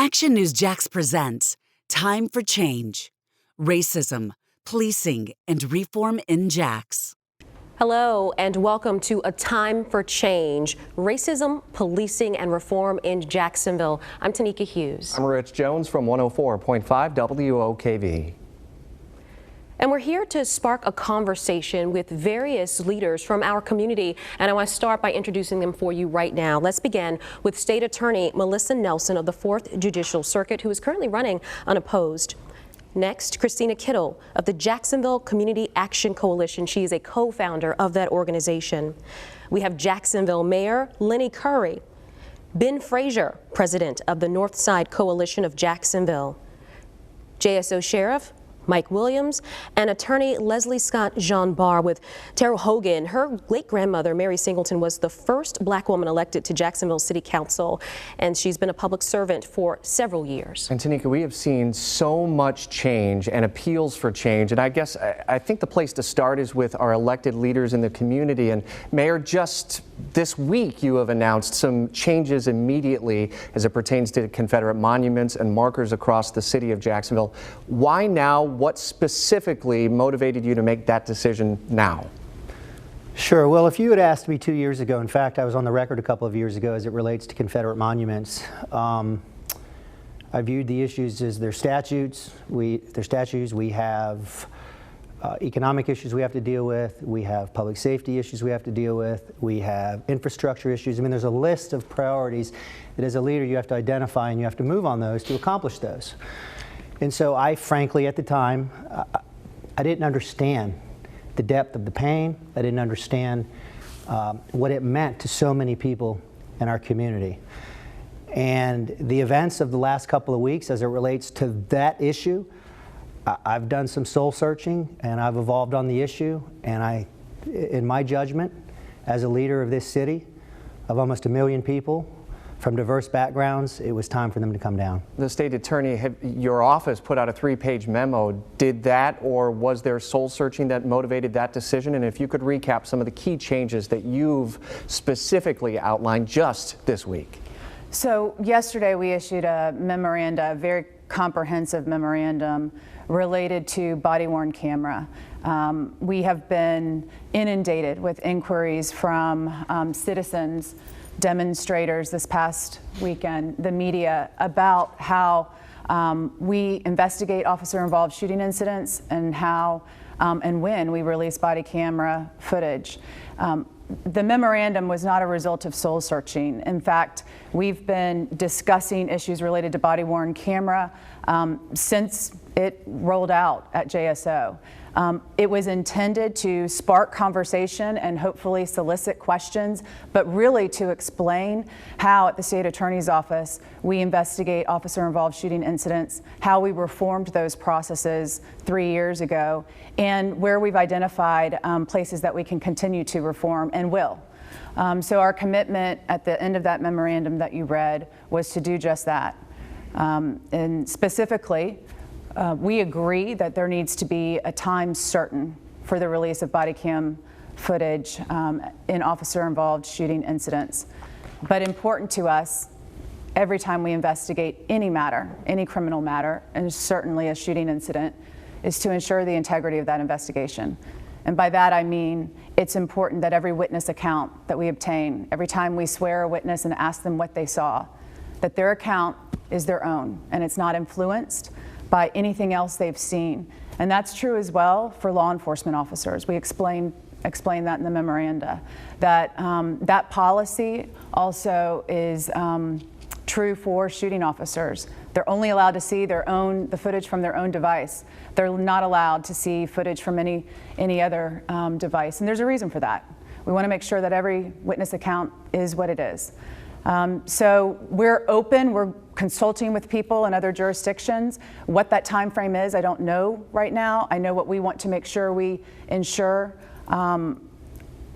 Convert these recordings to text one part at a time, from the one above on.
Action News Jax presents Time for Change. Racism, Policing, and Reform in Jax. Hello and welcome to A Time for Change, Racism, Policing, and Reform in Jacksonville. I'm Tanika Hughes. I'm Rich Jones from 104.5 WOKV. And we're here to spark a conversation with various leaders from our community, and I want to start by introducing them for you right now. Let's begin with State Attorney Melissa Nelson of the 4th Judicial Circuit, who is currently running unopposed. Next, Christina Kittle of the Jacksonville Community Action Coalition. She is a co-founder of that organization. We have Jacksonville Mayor Lenny Curry, Ben Frazier, president of the Northside Coalition of Jacksonville, JSO Sheriff Mike Williams, and attorney Leslie Scott Jean Barr with Terrell Hogan. Her late grandmother, Mary Singleton, was the first black woman elected to Jacksonville City Council, and she's been a public servant for several years. And Tanika, we have seen so much change and appeals for change, and I think the place to start is with our elected leaders in the community. And Mayor, just this week you have announced some changes immediately as it pertains to Confederate monuments and markers across the city of Jacksonville. Why now? What specifically motivated you to make that decision now? Sure. Well, if you had asked me 2 years ago, in fact, I was on the record a couple of years ago as it relates to Confederate monuments. I viewed the issues as their statutes. We have economic issues we have to deal with. We have public safety issues we have to deal with. We have infrastructure issues. I mean, there's a list of priorities that as a leader you have to identify, and you have to move on those to accomplish those. And so I, frankly, at the time, I didn't understand the depth of the pain. I didn't understand what it meant to so many people in our community. And the events of the last couple of weeks as it relates to that issue, I've done some soul searching and I've evolved on the issue. And in my judgment, as a leader of this city, of almost 1 million people, from diverse backgrounds, it was time for them to come down. The state attorney, your office put out a 3-page memo. Did that, or was there soul searching that motivated that decision? And if you could recap some of the key changes that you've specifically outlined just this week. So yesterday we issued a memoranda, a very comprehensive memorandum related to body-worn camera. We have been inundated with inquiries from citizens, demonstrators this past weekend, the media, about how we investigate officer-involved shooting incidents and how and when we release body camera footage. The memorandum was not a result of soul searching. In fact, we've been discussing issues related to body-worn camera since it rolled out at JSO. It was intended to spark conversation and hopefully solicit questions, but really to explain how at the state attorney's office we investigate officer-involved shooting incidents, how we reformed those processes 3 years ago, and where we've identified places that we can continue to reform and will. So our commitment at the end of that memorandum that you read was to do just that. And specifically, we agree that there needs to be a time certain for the release of body cam footage in officer-involved shooting incidents. But important to us, every time we investigate any matter, any criminal matter, and certainly a shooting incident, is to ensure the integrity of that investigation. And by that I mean it's important that every witness account that we obtain, every time we swear a witness and ask them what they saw, that their account is their own and it's not influenced by anything else they've seen. And that's true as well for law enforcement officers. We explain that in the memoranda, that that policy also is true for shooting officers. They're only allowed to see the footage from their own device. They're not allowed to see footage from any other device, and there's a reason for that. We want to make sure that every witness account is what it is. So we're open, we're consulting with people in other jurisdictions. What that time frame is, I don't know right now. I know what we want to make sure we ensure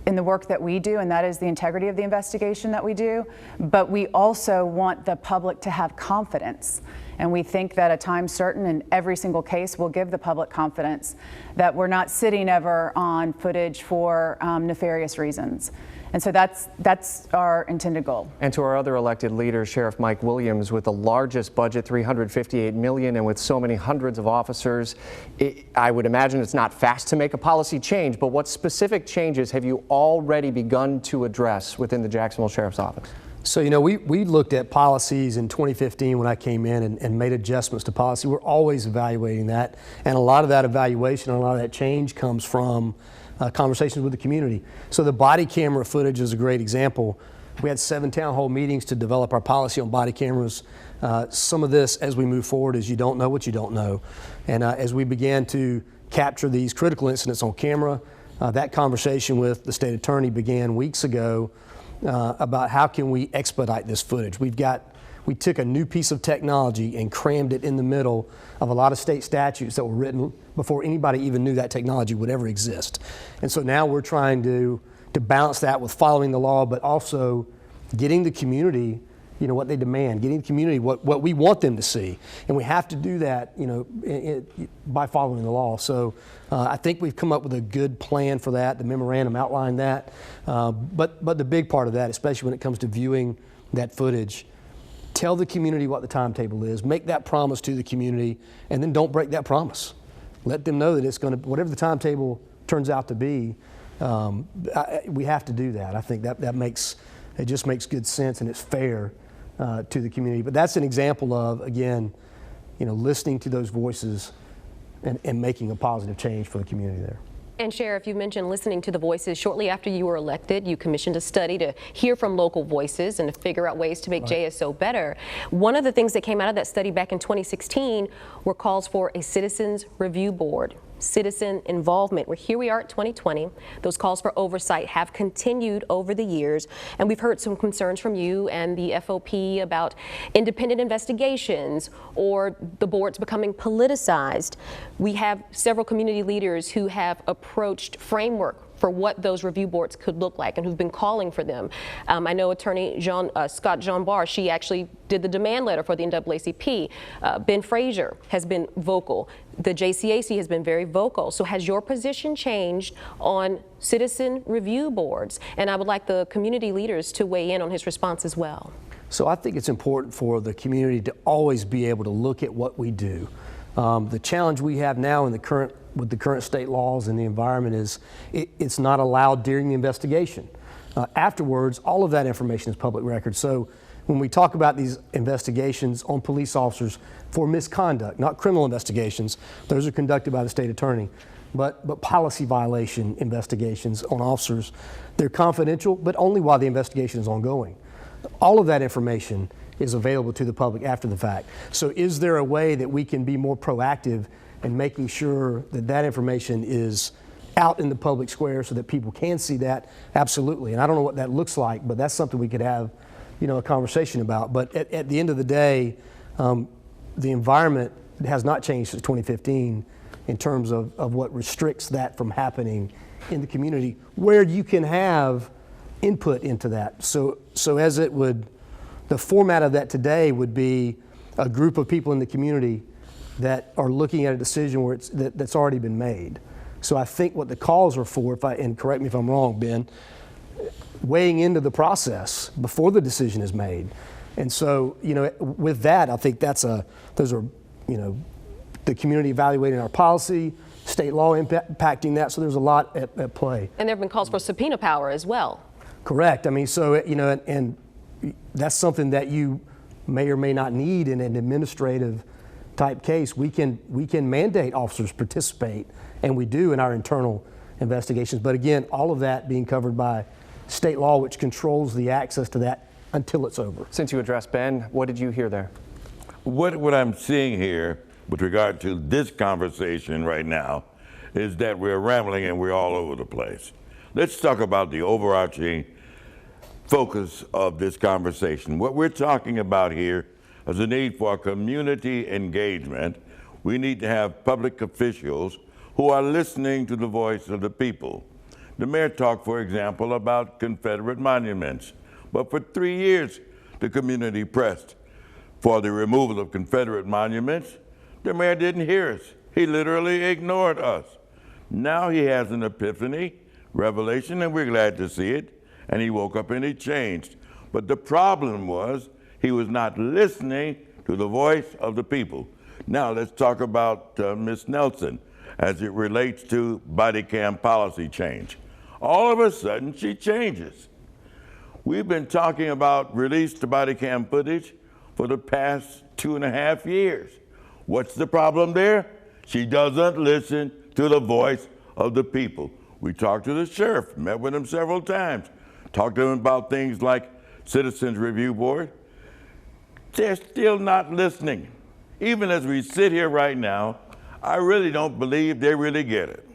in the work that we do, and that is the integrity of the investigation that we do. But we also want the public to have confidence. And we think that a time certain in every single case will give the public confidence that we're not sitting ever on footage for nefarious reasons. And so that's our intended goal. And to our other elected leader, Sheriff Mike Williams, with the largest budget, $358 million, and with so many hundreds of officers, I would imagine it's not fast to make a policy change, but what specific changes have you already begun to address within the Jacksonville Sheriff's Office? So, you know, we looked at policies in 2015 when I came in and made adjustments to policy. We're always evaluating that. And a lot of that evaluation, a lot of that change comes from conversations with the community. So the body camera footage is a great example. We had 7 town hall meetings to develop our policy on body cameras. Some of this, as we move forward, is you don't know what you don't know. And as we began to capture these critical incidents on camera, that conversation with the state attorney began weeks ago about how can we expedite this footage. We took a new piece of technology and crammed it in the middle of a lot of state statutes that were written before anybody even knew that technology would ever exist. And so now we're trying to balance that with following the law, but also getting the community, you know, what they demand, getting the community what we want them to see. And we have to do that, you know, by following the law. So I think we've come up with a good plan for that. The memorandum outlined that. But the big part of that, especially when it comes to viewing that footage, tell the community what the timetable is, make that promise to the community, and then don't break that promise. Let them know that it's going to, whatever the timetable turns out to be, we have to do that. I think it just makes good sense and it's fair to the community. But that's an example of, again, you know, listening to those voices and making a positive change for the community there. And Sheriff, you mentioned listening to the voices. Shortly after you were elected, you commissioned a study to hear from local voices and to figure out ways to make JSO better. One of the things that came out of that study back in 2016 were calls for a citizens review board. Citizen involvement. Well, here we are at 2020. Those calls for oversight have continued over the years, and we've heard some concerns from you and the FOP about independent investigations or the boards becoming politicized. We have several community leaders who have approached framework for what those review boards could look like and who've been calling for them. I know Attorney Scott Jean Barr, she actually did the demand letter for the NAACP. Ben Frazier has been vocal. The JCAC has been very vocal. So has your position changed on citizen review boards? And I would like the community leaders to weigh in on his response as well. So I think it's important for the community to always be able to look at what we do. The challenge we have now with the current state laws and the environment is it's not allowed during the investigation. Afterwards, all of that information is public record. So when we talk about these investigations on police officers for misconduct, not criminal investigations, those are conducted by the state attorney, but policy violation investigations on officers, they're confidential, but only while the investigation is ongoing. All of that information is available to the public after the fact. So is there a way that we can be more proactive in making sure that that information is out in the public square so that people can see that? Absolutely. And I don't know what that looks like, but that's something we could have, you know, a conversation about. But at the end of the day, the environment has not changed since 2015 in terms of what restricts that from happening in the community where you can have input into that. So as it would, the format of that today would be a group of people in the community that are looking at a decision where that's already been made. So I think what the calls are for, and correct me if I'm wrong, Ben, weighing into the process before the decision is made. And so, you know, with that, I think those are, you know, the community evaluating our policy, state law impacting that. So there's a lot at play. And there have been calls for subpoena power as well. Correct. I mean, so, you know, and that's something that you may or may not need in an administrative type case. We can mandate officers participate, and we do in our internal investigations. But again, all of that being covered by state law, which controls the access to that until it's over. Since you addressed Ben, what did you hear there? What I'm seeing here with regard to this conversation right now is that we're rambling and we're all over the place. Let's talk about the overarching focus of this conversation. What we're talking about here is the need for community engagement. We need to have public officials who are listening to the voice of the people. The mayor talked, for example, about Confederate monuments, but for 3 years, the community pressed for the removal of Confederate monuments. The mayor didn't hear us. He literally ignored us. Now he has an epiphany, revelation, and we're glad to see it. and he woke up and he changed. But the problem was he was not listening to the voice of the people. Now let's talk about Ms. Nelson as it relates to body cam policy change. All of a sudden she changes. We've been talking about release to body cam footage for the past 2.5 years. What's the problem there? She doesn't listen to the voice of the people. We talked to the sheriff, met with him several times, talked to him about things like Citizens Review Board. They're still not listening. Even as we sit here right now, I really don't believe they really get it.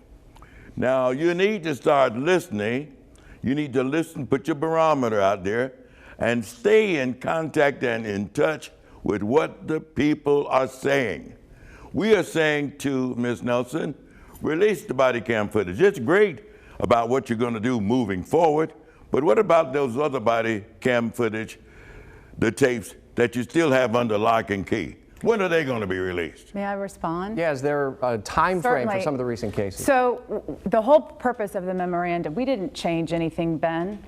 Now, you need to start listening. You need to listen, put your barometer out there, and stay in contact and in touch with what the people are saying. We are saying to Ms. Nelson, release the body cam footage. It's great about what you're going to do moving forward, but what about those other body cam footage, the tapes that you still have under lock and key? When are they going to be released? May I respond? Yeah, is there a time frame for Certainly. some of the recent cases? So the whole purpose of the memorandum, we didn't change anything, Ben.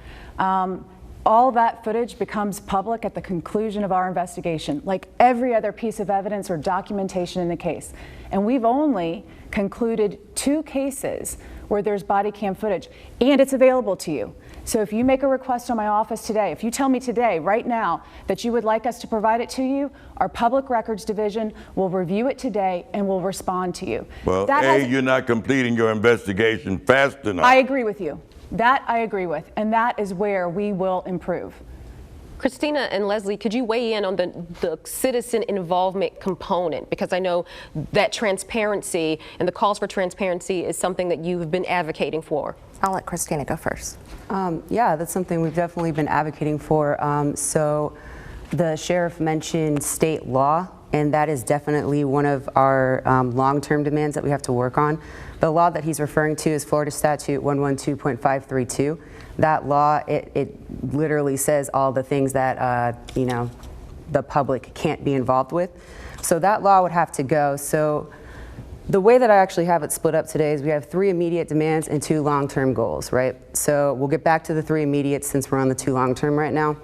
All that footage becomes public at the conclusion of our investigation, like every other piece of evidence or documentation in the case. And we've only concluded 2 cases where there's body cam footage, and it's available to you. So if you make a request on my office today, if you tell me today, right now, that you would like us to provide it to you, our Public Records Division will review it today and will respond to you. Well, you're not completing your investigation fast enough. I agree with you. That I agree with, and that is where we will improve. Christina and Leslie, could you weigh in on the citizen involvement component? Because I know that transparency and the calls for transparency is something that you've been advocating for. I'll let Christina go first. Yeah, that's something we've definitely been advocating for. So the sheriff mentioned state law, and that is definitely one of our long-term demands that we have to work on. The law that he's referring to is Florida Statute 112.532. That law, it literally says all the things that the public can't be involved with. So that law would have to go. So the way that I actually have it split up today is we have 3 immediate demands and 2 long-term goals, right? So we'll get back to the 3 immediate since we're on the 2 long-term right now.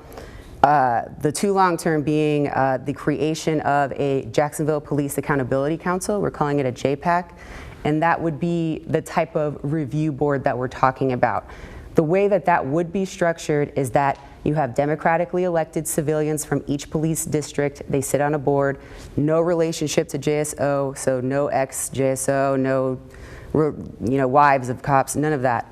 The 2 long-term being the creation of a Jacksonville Police Accountability Council. We're calling it a JPAC, and that would be the type of review board that we're talking about. The way that that would be structured is that you have democratically elected civilians from each police district. They sit on a board, no relationship to JSO, so no ex-JSO, no wives of cops, none of that.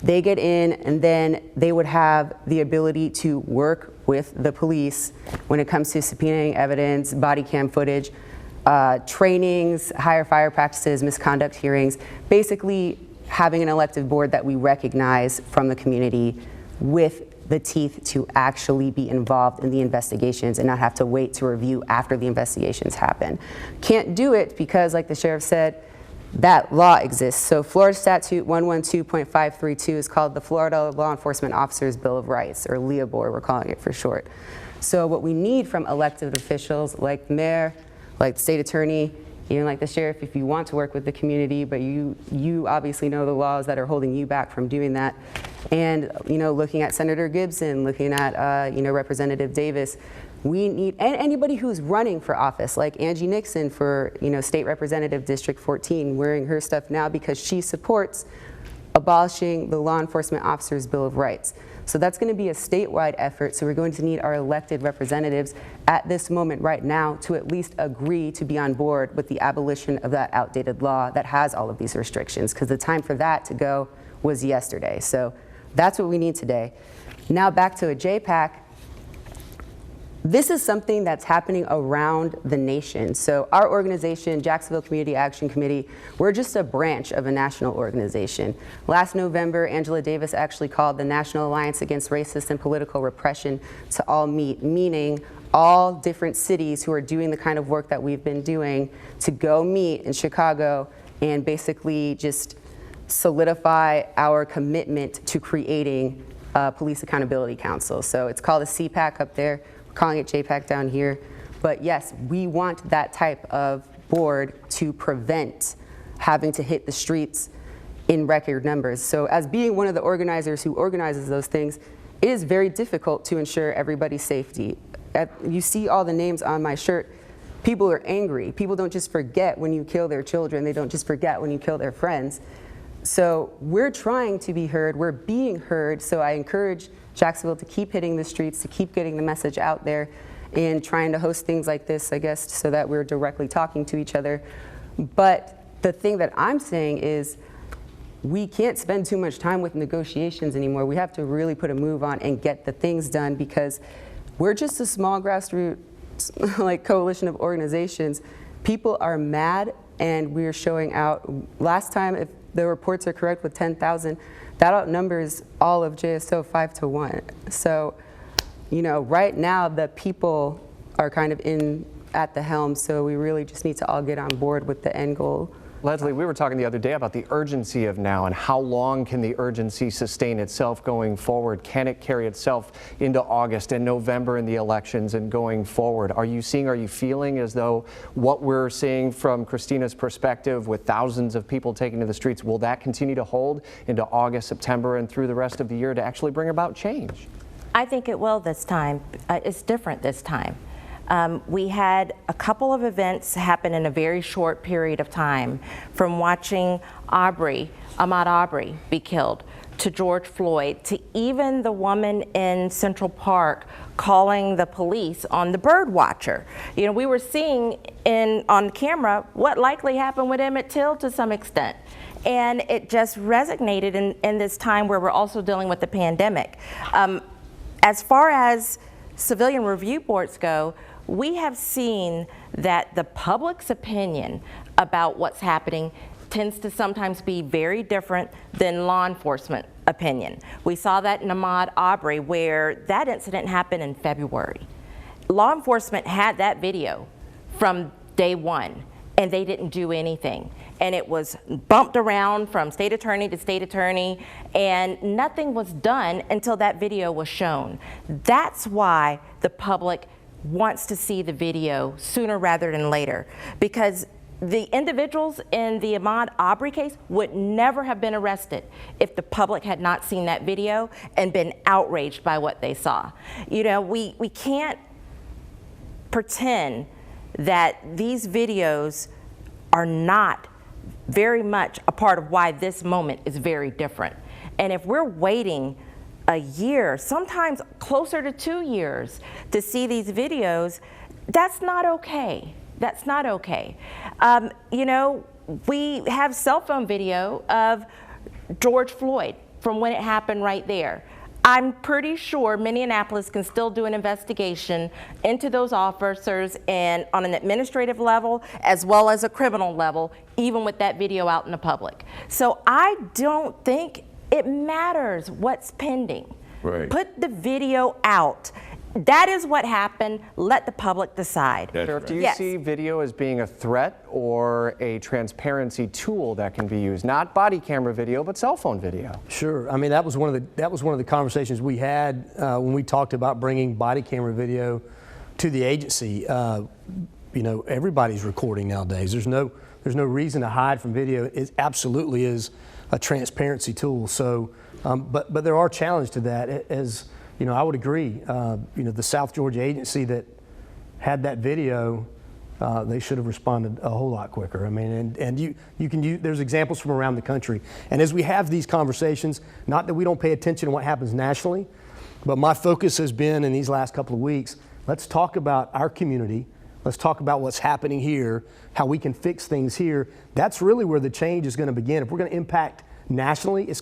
They get in, and then they would have the ability to work with the police when it comes to subpoenaing evidence, body cam footage, trainings, higher fire practices, misconduct hearings, basically having an elected board that we recognize from the community with the teeth to actually be involved in the investigations and not have to wait to review after the investigations happen. Can't do it because, like the sheriff said, that law exists. So Florida Statute 112.532 is called the Florida Law Enforcement Officers Bill of Rights, or LEOBOR, we're calling it for short. So what we need from elected officials like the mayor, like the state attorney, even like the sheriff, if you want to work with the community, but you obviously know the laws that are holding you back from doing that. And looking at Senator Gibson, looking at Representative Davis, we need, and anybody who's running for office, like Angie Nixon for State Representative District 14, wearing her stuff now because she supports abolishing the Law Enforcement Officers Bill of Rights. So that's going to be a statewide effort. So we're going to need our elected representatives at this moment right now to at least agree to be on board with the abolition of that outdated law that has all of these restrictions, because the time for that to go was yesterday. So that's what we need today. Now back to a JPAC. This is something that's happening around the nation. So our organization, Jacksonville Community Action Committee, we're just a branch of a national organization. Last November, Angela Davis actually called the National Alliance Against Racist and Political Repression to all meet, meaning all different cities who are doing the kind of work that we've been doing to go meet in Chicago and basically just solidify our commitment to creating a Police Accountability Council. So it's called a CPAC up there. Calling it JPAC down here. But yes, we want that type of board to prevent having to hit the streets in record numbers. So as being one of the organizers who organizes those things, it is very difficult to ensure everybody's safety. You see all the names on my shirt. People are angry. People don't just forget when you kill their children. They don't just forget when you kill their friends. So we're trying to be heard. We're being heard. So I encourage Jacksonville to keep hitting the streets, to keep getting the message out there, and trying to host things like this, I guess, so that we're directly talking to each other. But the thing that I'm saying is, we can't spend too much time with negotiations anymore. We have to really put a move on and get the things done, because we're just a small grassroots like coalition of organizations. People are mad, and we're showing out. Last time, if the reports are correct, with 10,000, that outnumbers all of JSO 5 to 1. So, you know, right now the people are kind of at the helm, so we really just need to all get on board with the end goal. Leslie, we were talking the other day about the urgency of now, and how long can the urgency sustain itself going forward? Can it carry itself into August and November in the elections and going forward? Are you feeling as though what we're seeing from Christina's perspective, with thousands of people taking to the streets, will that continue to hold into August, September, and through the rest of the year to actually bring about change? I think it will this time. It's different this time. We had a couple of events happen in a very short period of time, from watching Ahmaud Arbery be killed, to George Floyd, to even the woman in Central Park calling the police on the bird watcher. You know, we were seeing on camera what likely happened with Emmett Till to some extent. And it just resonated in this time where we're also dealing with the pandemic. As far as civilian review boards go, we have seen that the public's opinion about what's happening tends to sometimes be very different than law enforcement opinion. We saw that in Ahmaud Arbery, where that incident happened in February. Law enforcement had that video from day one, and they didn't do anything. And it was bumped around from state attorney to state attorney, and nothing was done until that video was shown. That's why the public wants to see the video sooner rather than later, because the individuals in the Ahmaud Arbery case would never have been arrested if the public had not seen that video and been outraged by what they saw. You know, we can't pretend that these videos are not very much a part of why this moment is very different. And if we're waiting a year, sometimes closer to 2 years, to see these videos, that's not okay. That's not okay. You know, we have cell phone video of George Floyd from when it happened right there. I'm pretty sure Minneapolis can still do an investigation into those officers, and on an administrative level as well as a criminal level, even with that video out in the public. So I don't think it matters what's pending. Right. Put the video out. That is what happened. Let the public decide. Sheriff, do you see video as being a threat or a transparency tool that can be used? Not body camera video, but cell phone video. Sure. I mean, that was one of the conversations we had when we talked about bringing body camera video to the agency. You know, everybody's recording nowadays. There's no reason to hide from video. It absolutely is a transparency tool. So, but there are challenges to that. As you know, I would agree. You know, the South Georgia agency that had that video, they should have responded a whole lot quicker. I mean, and you can use, there's examples from around the country. And as we have these conversations, not that we don't pay attention to what happens nationally, but my focus has been in these last couple of weeks, let's talk about our community. Let's talk about what's happening here, how we can fix things here. That's really where the change is going to begin. If we're going to impact nationally, it's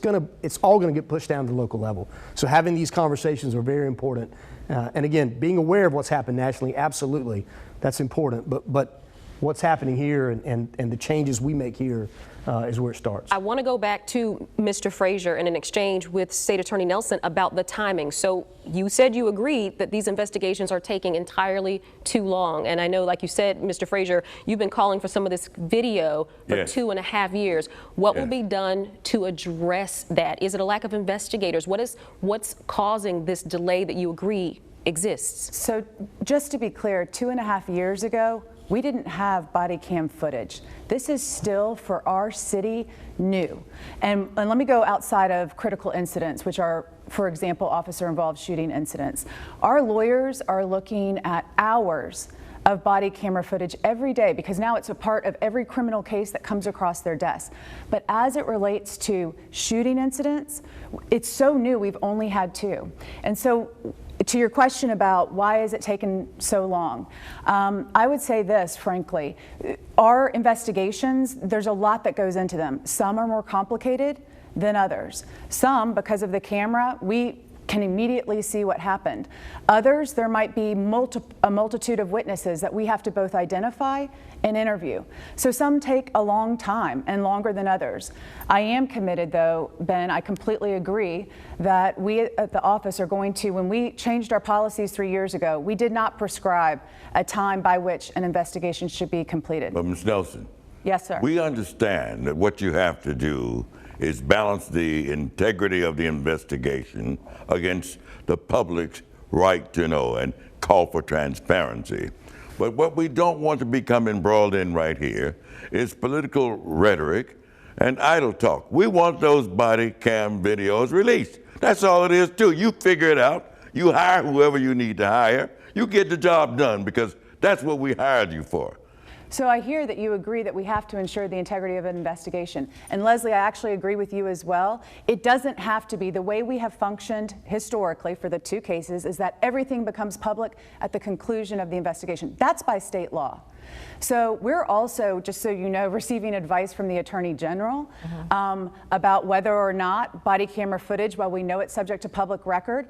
all going to get pushed down to the local level. So having these conversations are very important. And again, being aware of what's happened nationally, absolutely, that's important. But what's happening here and the changes we make here is where it starts. I want to go back to Mr. Frazier in an exchange with State Attorney Nelson about the timing. So you said you agreed that these investigations are taking entirely too long. And I know, like you said, Mr. Frazier, you've been calling for some of this video for 2.5 years. What will be done to address that? Is it a lack of investigators? What's causing this delay that you agree exists. So just to be clear, 2.5 years ago, we didn't have body cam footage. This is still, for our city, new. And let me go outside of critical incidents, which are, for example, officer-involved shooting incidents. Our lawyers are looking at hours of body camera footage every day, because now it's a part of every criminal case that comes across their desk. But as it relates to shooting incidents, it's so new, we've only had 2. And so, to your question about why is it taken so long, I would say this, frankly. Our investigations, there's a lot that goes into them. Some are more complicated than others. Some, because of the camera, we can immediately see what happened. Others, there might be a multitude of witnesses that we have to both identify and interview. So some take a long time and longer than others. I am committed, though, Ben, I completely agree that we at the office are going to, when we changed our policies 3 years ago, we did not prescribe a time by which an investigation should be completed. But Ms. Nelson. Yes, sir. We understand that what you have to do is balance the integrity of the investigation against the public's right to know and call for transparency. But what we don't want to become embroiled in right here is political rhetoric and idle talk. We want those body cam videos released. That's all it is too. You figure it out. You hire whoever you need to hire. You get the job done, because that's what we hired you for. So I hear that you agree that we have to ensure the integrity of an investigation. And Leslie, I actually agree with you as well. It doesn't have to be. The way we have functioned historically for the 2 cases is that everything becomes public at the conclusion of the investigation. That's by state law. So we're also, just so you know, receiving advice from the Attorney General about whether or not body camera footage, while we know it's subject to public record,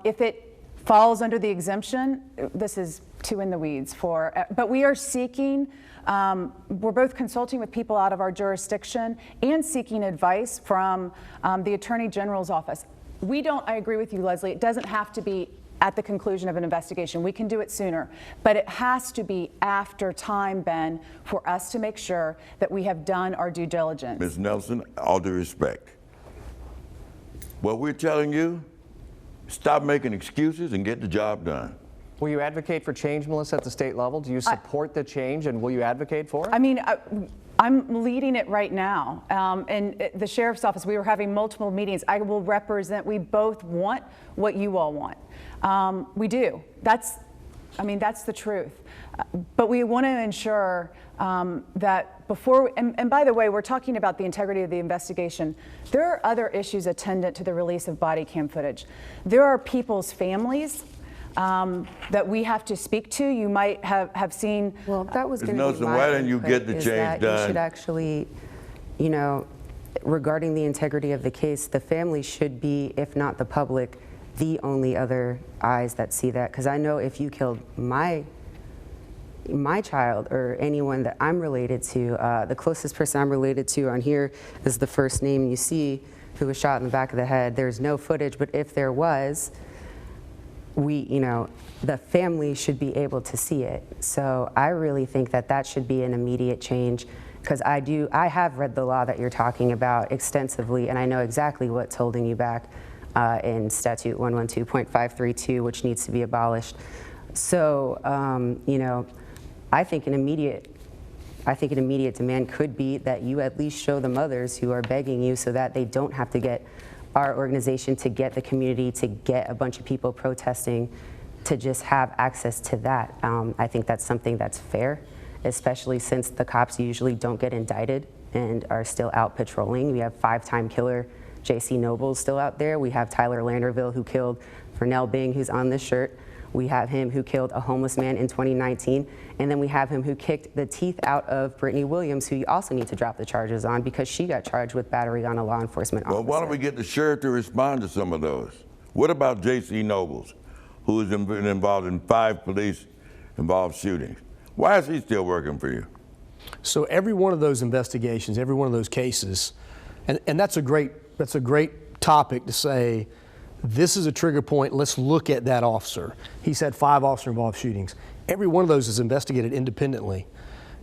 if it falls under the exemption, this is too in the weeds for, but we are seeking, we're both consulting with people out of our jurisdiction and seeking advice from the Attorney General's office. I agree with you, Leslie, it doesn't have to be at the conclusion of an investigation. We can do it sooner, but it has to be after time, Ben, for us to make sure that we have done our due diligence. Ms. Nelson, all due respect, what we're telling you, stop making excuses and get the job done. Will you advocate for change, Melissa, at the state level? Do you support the change, and will you advocate for it? I mean, I'm leading it right now. And the sheriff's office, we were having multiple meetings. I will represent, we both want what you all want. We do. That's the truth. But we want to ensure that before, and by the way, we're talking about the integrity of the investigation. There are other issues attendant to the release of body cam footage. There are people's families that we have to speak to. You might have seen. Well, that was going to be why didn't you get the change done? You should actually, you know, regarding the integrity of the case, the family should be, if not the public, the only other eyes that see that. Because I know if you killed my child or anyone that I'm related to, the closest person I'm related to on here is the first name you see, who was shot in the back of the head. There's no footage, but if there was, the family should be able to see it. So I really think that should be an immediate change, because I have read the law that you're talking about extensively, and I know exactly what's holding you back in Statute 112.532, which needs to be abolished. So, I think an immediate demand could be that you at least show the mothers who are begging you, so that they don't have to get our organization, to get the community, to get a bunch of people protesting, to just have access to that. I think that's something that's fair, especially since the cops usually don't get indicted and are still out patrolling. We have 5-time killer J.C. Nobles still out there. We have Tyler Landerville, who killed Fraternal Bing, who's on this shirt. We have him who killed a homeless man in 2019. And then we have him who kicked the teeth out of Brittany Williams, who you also need to drop the charges on, because she got charged with battery on a law enforcement officer. Well, why don't we get the sheriff to respond to some of those? What about J.C. Nobles, who has been involved in 5 police-involved shootings? Why is he still working for you? So every one of those investigations, every one of those cases, and that's a great topic to say, this is a trigger point, let's look at that officer. He's had 5 officer-involved shootings. Every one of those is investigated independently.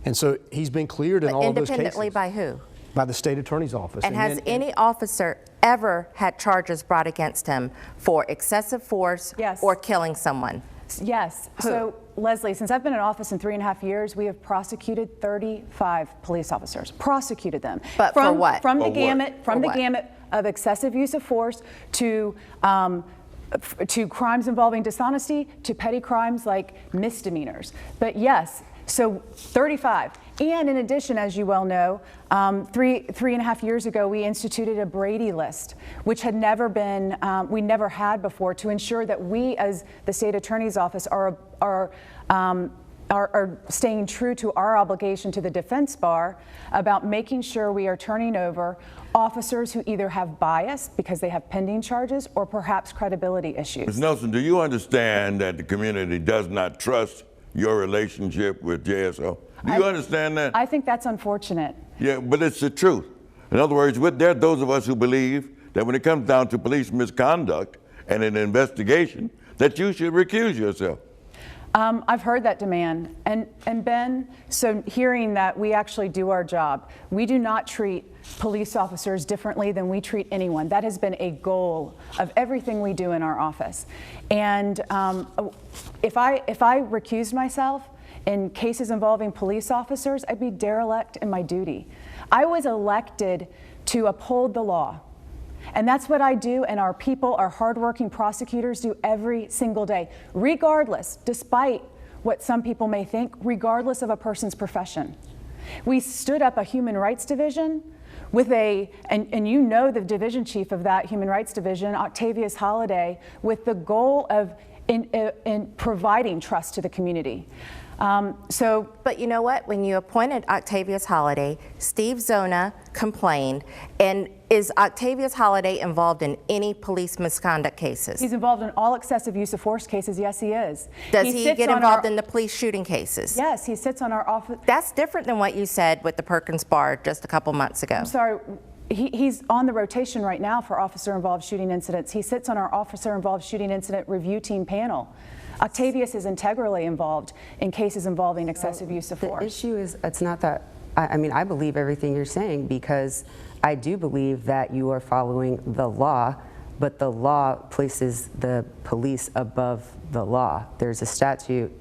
And so he's been cleared in all of those cases. Independently by who? By the state attorney's office. And has any officer ever had charges brought against him for excessive force Yes. or killing someone? Yes. So, Leslie, since I've been in office in 3.5 years, we have prosecuted 35 police officers. Prosecuted them. But for what? From For the what? gamut, For what? of excessive use of force to crimes involving dishonesty, to petty crimes like misdemeanors. But yes, so 35. And in addition, as you well know, 3.5 years ago, we instituted a Brady list, which had never been, we never had before, to ensure that we, as the state attorney's office, are staying true to our obligation to the defense bar about making sure we are turning over officers who either have bias because they have pending charges or perhaps credibility issues. Ms. Nelson, do you understand that the community does not trust your relationship with JSO? Do you understand that? I think that's unfortunate. Yeah, but it's the truth. In other words, there are those of us who believe that when it comes down to police misconduct and an investigation, that you should recuse yourself. I've heard that demand, and Ben, so hearing that we actually do our job. We do not treat police officers differently than we treat anyone. That has been a goal of everything we do in our office. And if I recused myself in cases involving police officers, I'd be derelict in my duty. I was elected to uphold the law. And that's what I do, and our people, our hardworking prosecutors do every single day, regardless, despite what some people may think, regardless of a person's profession. We stood up a human rights division with and you know the division chief of that human rights division, Octavius Holliday, with the goal of in providing trust to the community. But you know what? When you appointed Octavius Holliday, Steve Zona complained. And is Octavius Holliday involved in any police misconduct cases? He's involved in all excessive use of force cases. Yes, he is. Does he get involved in the police shooting cases? Yes, he sits on our office. That's different than what you said with the Perkins Bar just a couple months ago. I'm sorry. He's on the rotation right now for officer-involved shooting incidents. He sits on our officer-involved shooting incident review team panel. Octavius is integrally involved in cases involving excessive use of force. The issue is, it's not that, I mean, I believe everything you're saying because I do believe that you are following the law, but the law places the police above the law. There's a statute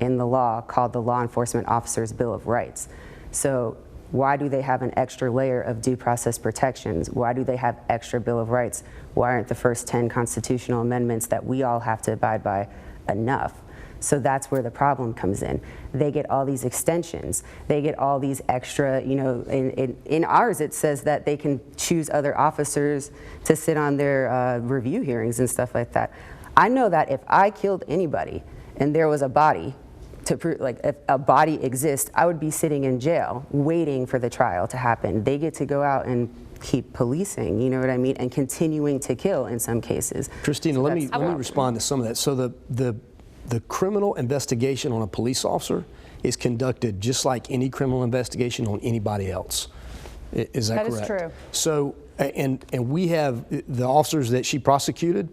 in the law called the Law Enforcement Officers' Bill of Rights. So why do they have an extra layer of due process protections? Why do they have extra Bill of Rights? Why aren't the first 10 constitutional amendments that we all have to abide by enough? So that's where the problem comes in. They get all these extensions. They get all these extra, you know, in ours it says that they can choose other officers to sit on their review hearings and stuff like that. I know that if I killed anybody and there was a body, to prove, like if a body exists, I would be sitting in jail waiting for the trial to happen. They get to go out and keep policing, you know what I mean, and continuing to kill in some cases. Christina, So let me respond to some of that. So the criminal investigation on a police officer is conducted just like any criminal investigation on anybody else. Is that correct? That is true. So, and we have the officers that she prosecuted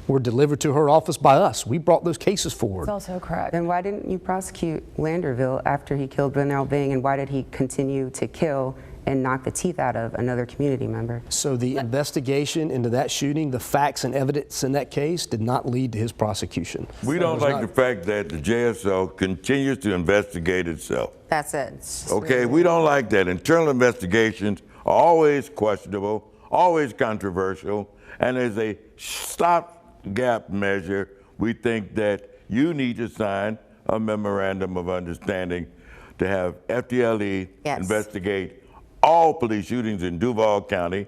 were delivered to her office by us. We brought those cases forward. It's also correct. Then why didn't you prosecute Landerville after he killed Bernal Bing, and why did he continue to kill and knock the teeth out of another community member? So the investigation into that shooting, the facts and evidence in that case did not lead to his prosecution. We don't like the fact that the JSO continues to investigate itself. That's it. Okay, we don't like that. Internal investigations are always questionable, always controversial, and as a stopgap measure, we think that you need to sign a memorandum of understanding to have FDLE investigate all police shootings in Duval County.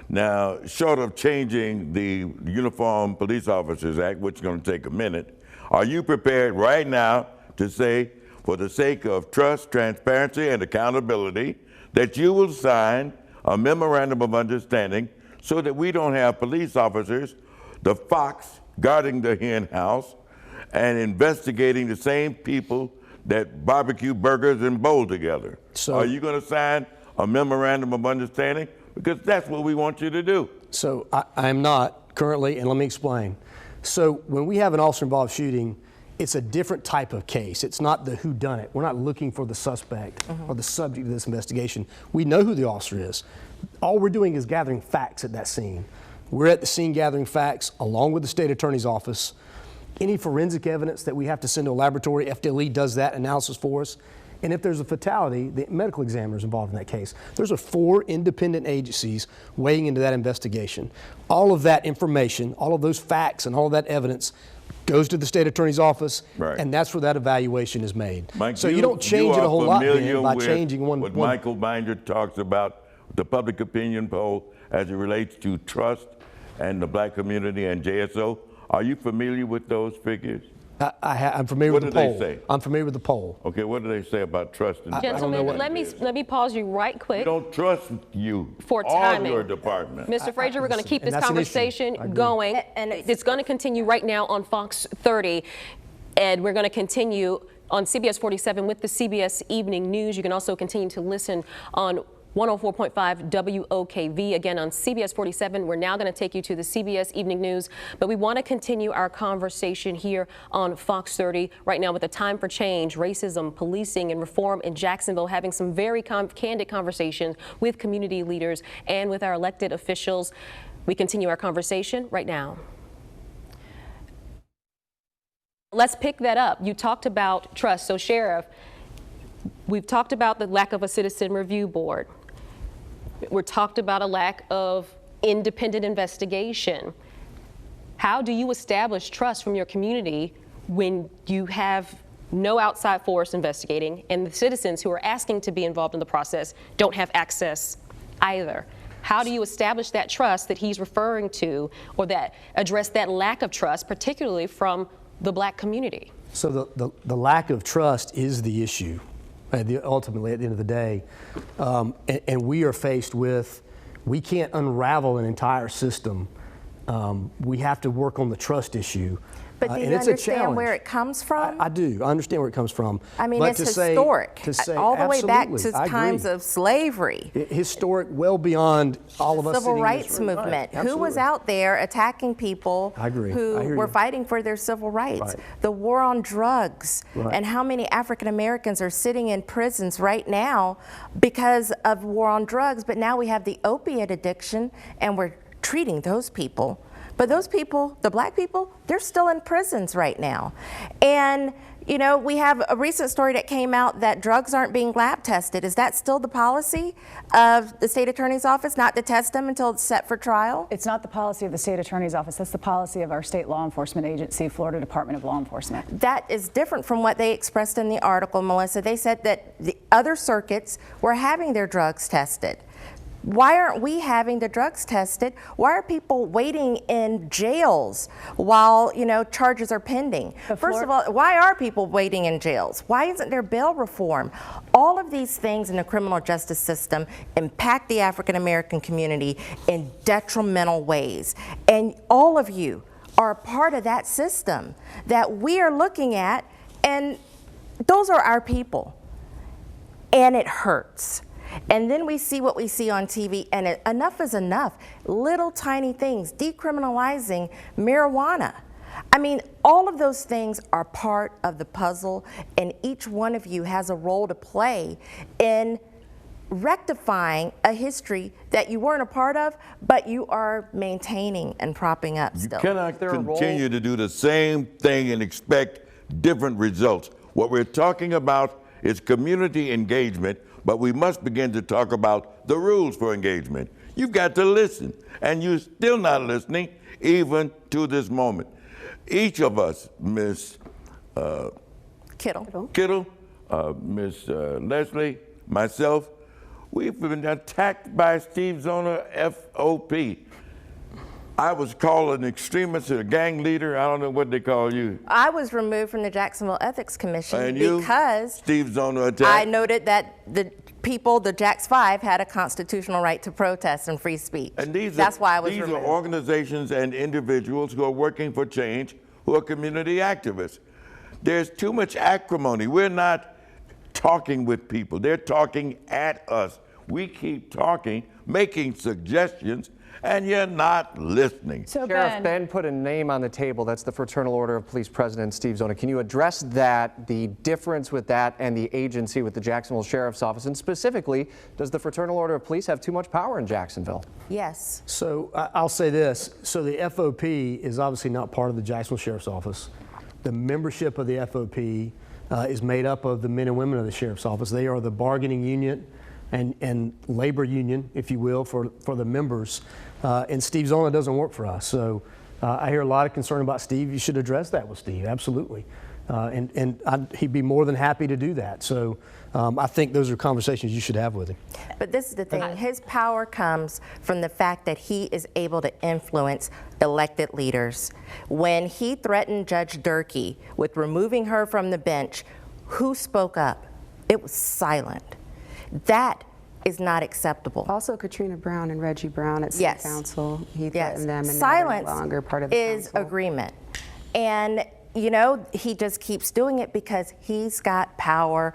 Now, short of changing the Uniform Police Officers Act, which is going to take a minute, are you prepared right now to say, for the sake of trust, transparency, and accountability, that you will sign a memorandum of understanding so that we don't have police officers, the fox guarding the hen house, and investigating the same people that barbecue burgers and bowl together? So, are you going to sign a memorandum of understanding? Because that's what we want you to do. So I am not currently, and let me explain. So when we have an officer-involved shooting, it's a different type of case. It's not the whodunit. We're not looking for the suspect or the subject of this investigation. We know who the officer is. All we're doing is gathering facts at that scene. We're at the scene gathering facts along with the state attorney's office. Any forensic evidence that we have to send to a laboratory, FDLE does that analysis for us. And if there's a fatality, the medical examiner is involved in that case. Those are 4 independent agencies weighing into that investigation. All of that information, all of those facts and all of that evidence goes to the state attorney's office, and that's where that evaluation is made. Mike, so you don't change it a whole lot then by changing one. What Michael Binder talks about, the public opinion poll as it relates to trust and the black community and JSO. Are you familiar with those figures? I'm familiar with the poll. What do they say? I'm familiar with the poll. Okay, what do they say about trust? Gentlemen, let me pause you right quick. We don't trust you for timing. Or your department. Mr. Frazier, we're going to keep this conversation going, and it's going to continue right now on Fox 30, and we're going to continue on CBS 47 with the CBS Evening News. You can also continue to listen on 104.5 WOKV. Again, on CBS 47, we're now going to take you to the CBS Evening News, but we want to continue our conversation here on Fox 30 right now with the Time for Change, Racism, Policing, and Reform in Jacksonville, having some very candid conversations with community leaders and with our elected officials. We continue our conversation right now. Let's pick that up. You talked about trust. So, Sheriff, we've talked about the lack of a citizen review board. We're talked about a lack of independent investigation. How do you establish trust from your community when you have no outside force investigating and the citizens who are asking to be involved in the process don't have access either? How do you establish that trust that he's referring to, or that address that lack of trust, particularly from the black community? So the lack of trust is the issue. Ultimately, at the end of the day, and we are faced with, we can't unravel an entire system. We have to work on the trust issue. But do you understand where it comes from? I do. I understand where it comes from. I mean, but it's historic. All the way back to times of slavery. Historic, well beyond all of us. Civil rights movement. Right. Who was out there attacking people who were fighting for their civil rights? Right. The war on drugs, and how many African Americans are sitting in prisons right now because of war on drugs. But now we have the opiate addiction, and we're treating those people. But those people, the black people, they're still in prisons right now. And, you know, we have a recent story that came out that drugs aren't being lab tested. Is that still the policy of the state attorney's office, not to test them until it's set for trial? It's not the policy of the state attorney's office. That's the policy of our state law enforcement agency, Florida Department of Law Enforcement. That is different from what they expressed in the article, Melissa. They said that the other circuits were having their drugs tested. Why aren't we having the drugs tested? Why are people waiting in jails while, you know, charges are pending? First of all, why are people waiting in jails? Why isn't there bail reform? All of these things in the criminal justice system impact the African American community in detrimental ways. And all of you are a part of that system that we are looking at, and those are our people. And it hurts. And then we see what we see on TV, and enough is enough. Little tiny things, decriminalizing marijuana. I mean, all of those things are part of the puzzle, and each one of you has a role to play in rectifying a history that you weren't a part of, but you are maintaining and propping up still. You cannot continue to do the same thing and expect different results. What we're talking about is community engagement, but we must begin to talk about the rules for engagement. You've got to listen, and you're still not listening even to this moment. Each of us, Ms. Kittle, Ms. Leslie, myself, we've been attacked by Steve Zona, FOP. I was called an extremist, a gang leader. I don't know what they call you. I was removed from the Jacksonville Ethics Commission because Steve Zona attacked. I noted that the people, the Jax 5, had a constitutional right to protest and free speech. And that's why I was removed. These are organizations and individuals who are working for change, who are community activists. There's too much acrimony. We're not talking with people. They're talking at us. We keep talking, making suggestions, and you're not listening. So Sheriff Ben put a name on the table. That's the Fraternal Order of Police President Steve Zona. Can you address that, the difference with that and the agency with the Jacksonville Sheriff's Office? And specifically, does the Fraternal Order of Police have too much power in Jacksonville? Yes. So I'll say this. So the FOP is obviously not part of the Jacksonville Sheriff's Office. The membership of the FOP is made up of the men and women of the Sheriff's Office. They are the bargaining union and labor union, if you will, for the members. And Steve Zona doesn't work for us. So I hear a lot of concern about Steve. You should address that with Steve, absolutely. He'd be more than happy to do that. So I think those are conversations you should have with him. But this is the thing, his power comes from the fact that he is able to influence elected leaders. When he threatened Judge Durkee with removing her from the bench, who spoke up? It was silent. That is not acceptable. Also, Katrina Brown and Reggie Brown at City Council, he threatened them, and silence they're no longer part of the is council. agreement. And, you know, he just keeps doing it because he's got power.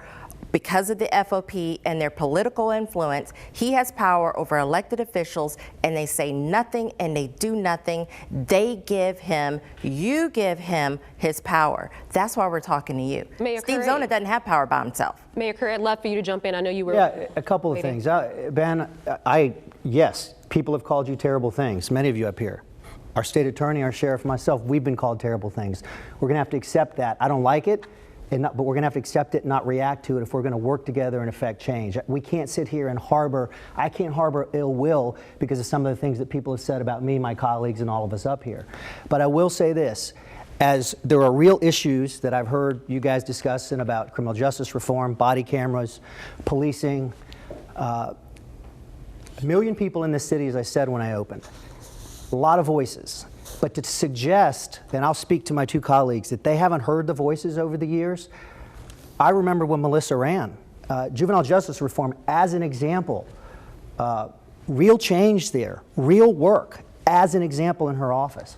Because of the FOP and their political influence, he has power over elected officials, and they say nothing and they do nothing. They give him, you give him his power. That's why we're talking to you. Mayor Steve Curry. Zona doesn't have power by himself. Mayor Curry, I'd love for you to jump in. I know you were. Yeah, a couple of things. Ben, yes, people have called you terrible things, many of you up here. Our state attorney, our sheriff, myself, we've been called terrible things. We're going to have to accept that. I don't like it. But we're going to have to accept it and not react to it if we're going to work together and affect change. We can't sit here and I can't harbor ill will because of some of the things that people have said about me, my colleagues, and all of us up here. But I will say this, as there are real issues that I've heard you guys discussing about criminal justice reform, body cameras, policing, 1 million people in this city, as I said when I opened, a lot of voices. But to suggest, and I'll speak to my two colleagues, that they haven't heard the voices over the years, I remember when Melissa ran. Juvenile justice reform as an example, real change there, real work as an example in her office.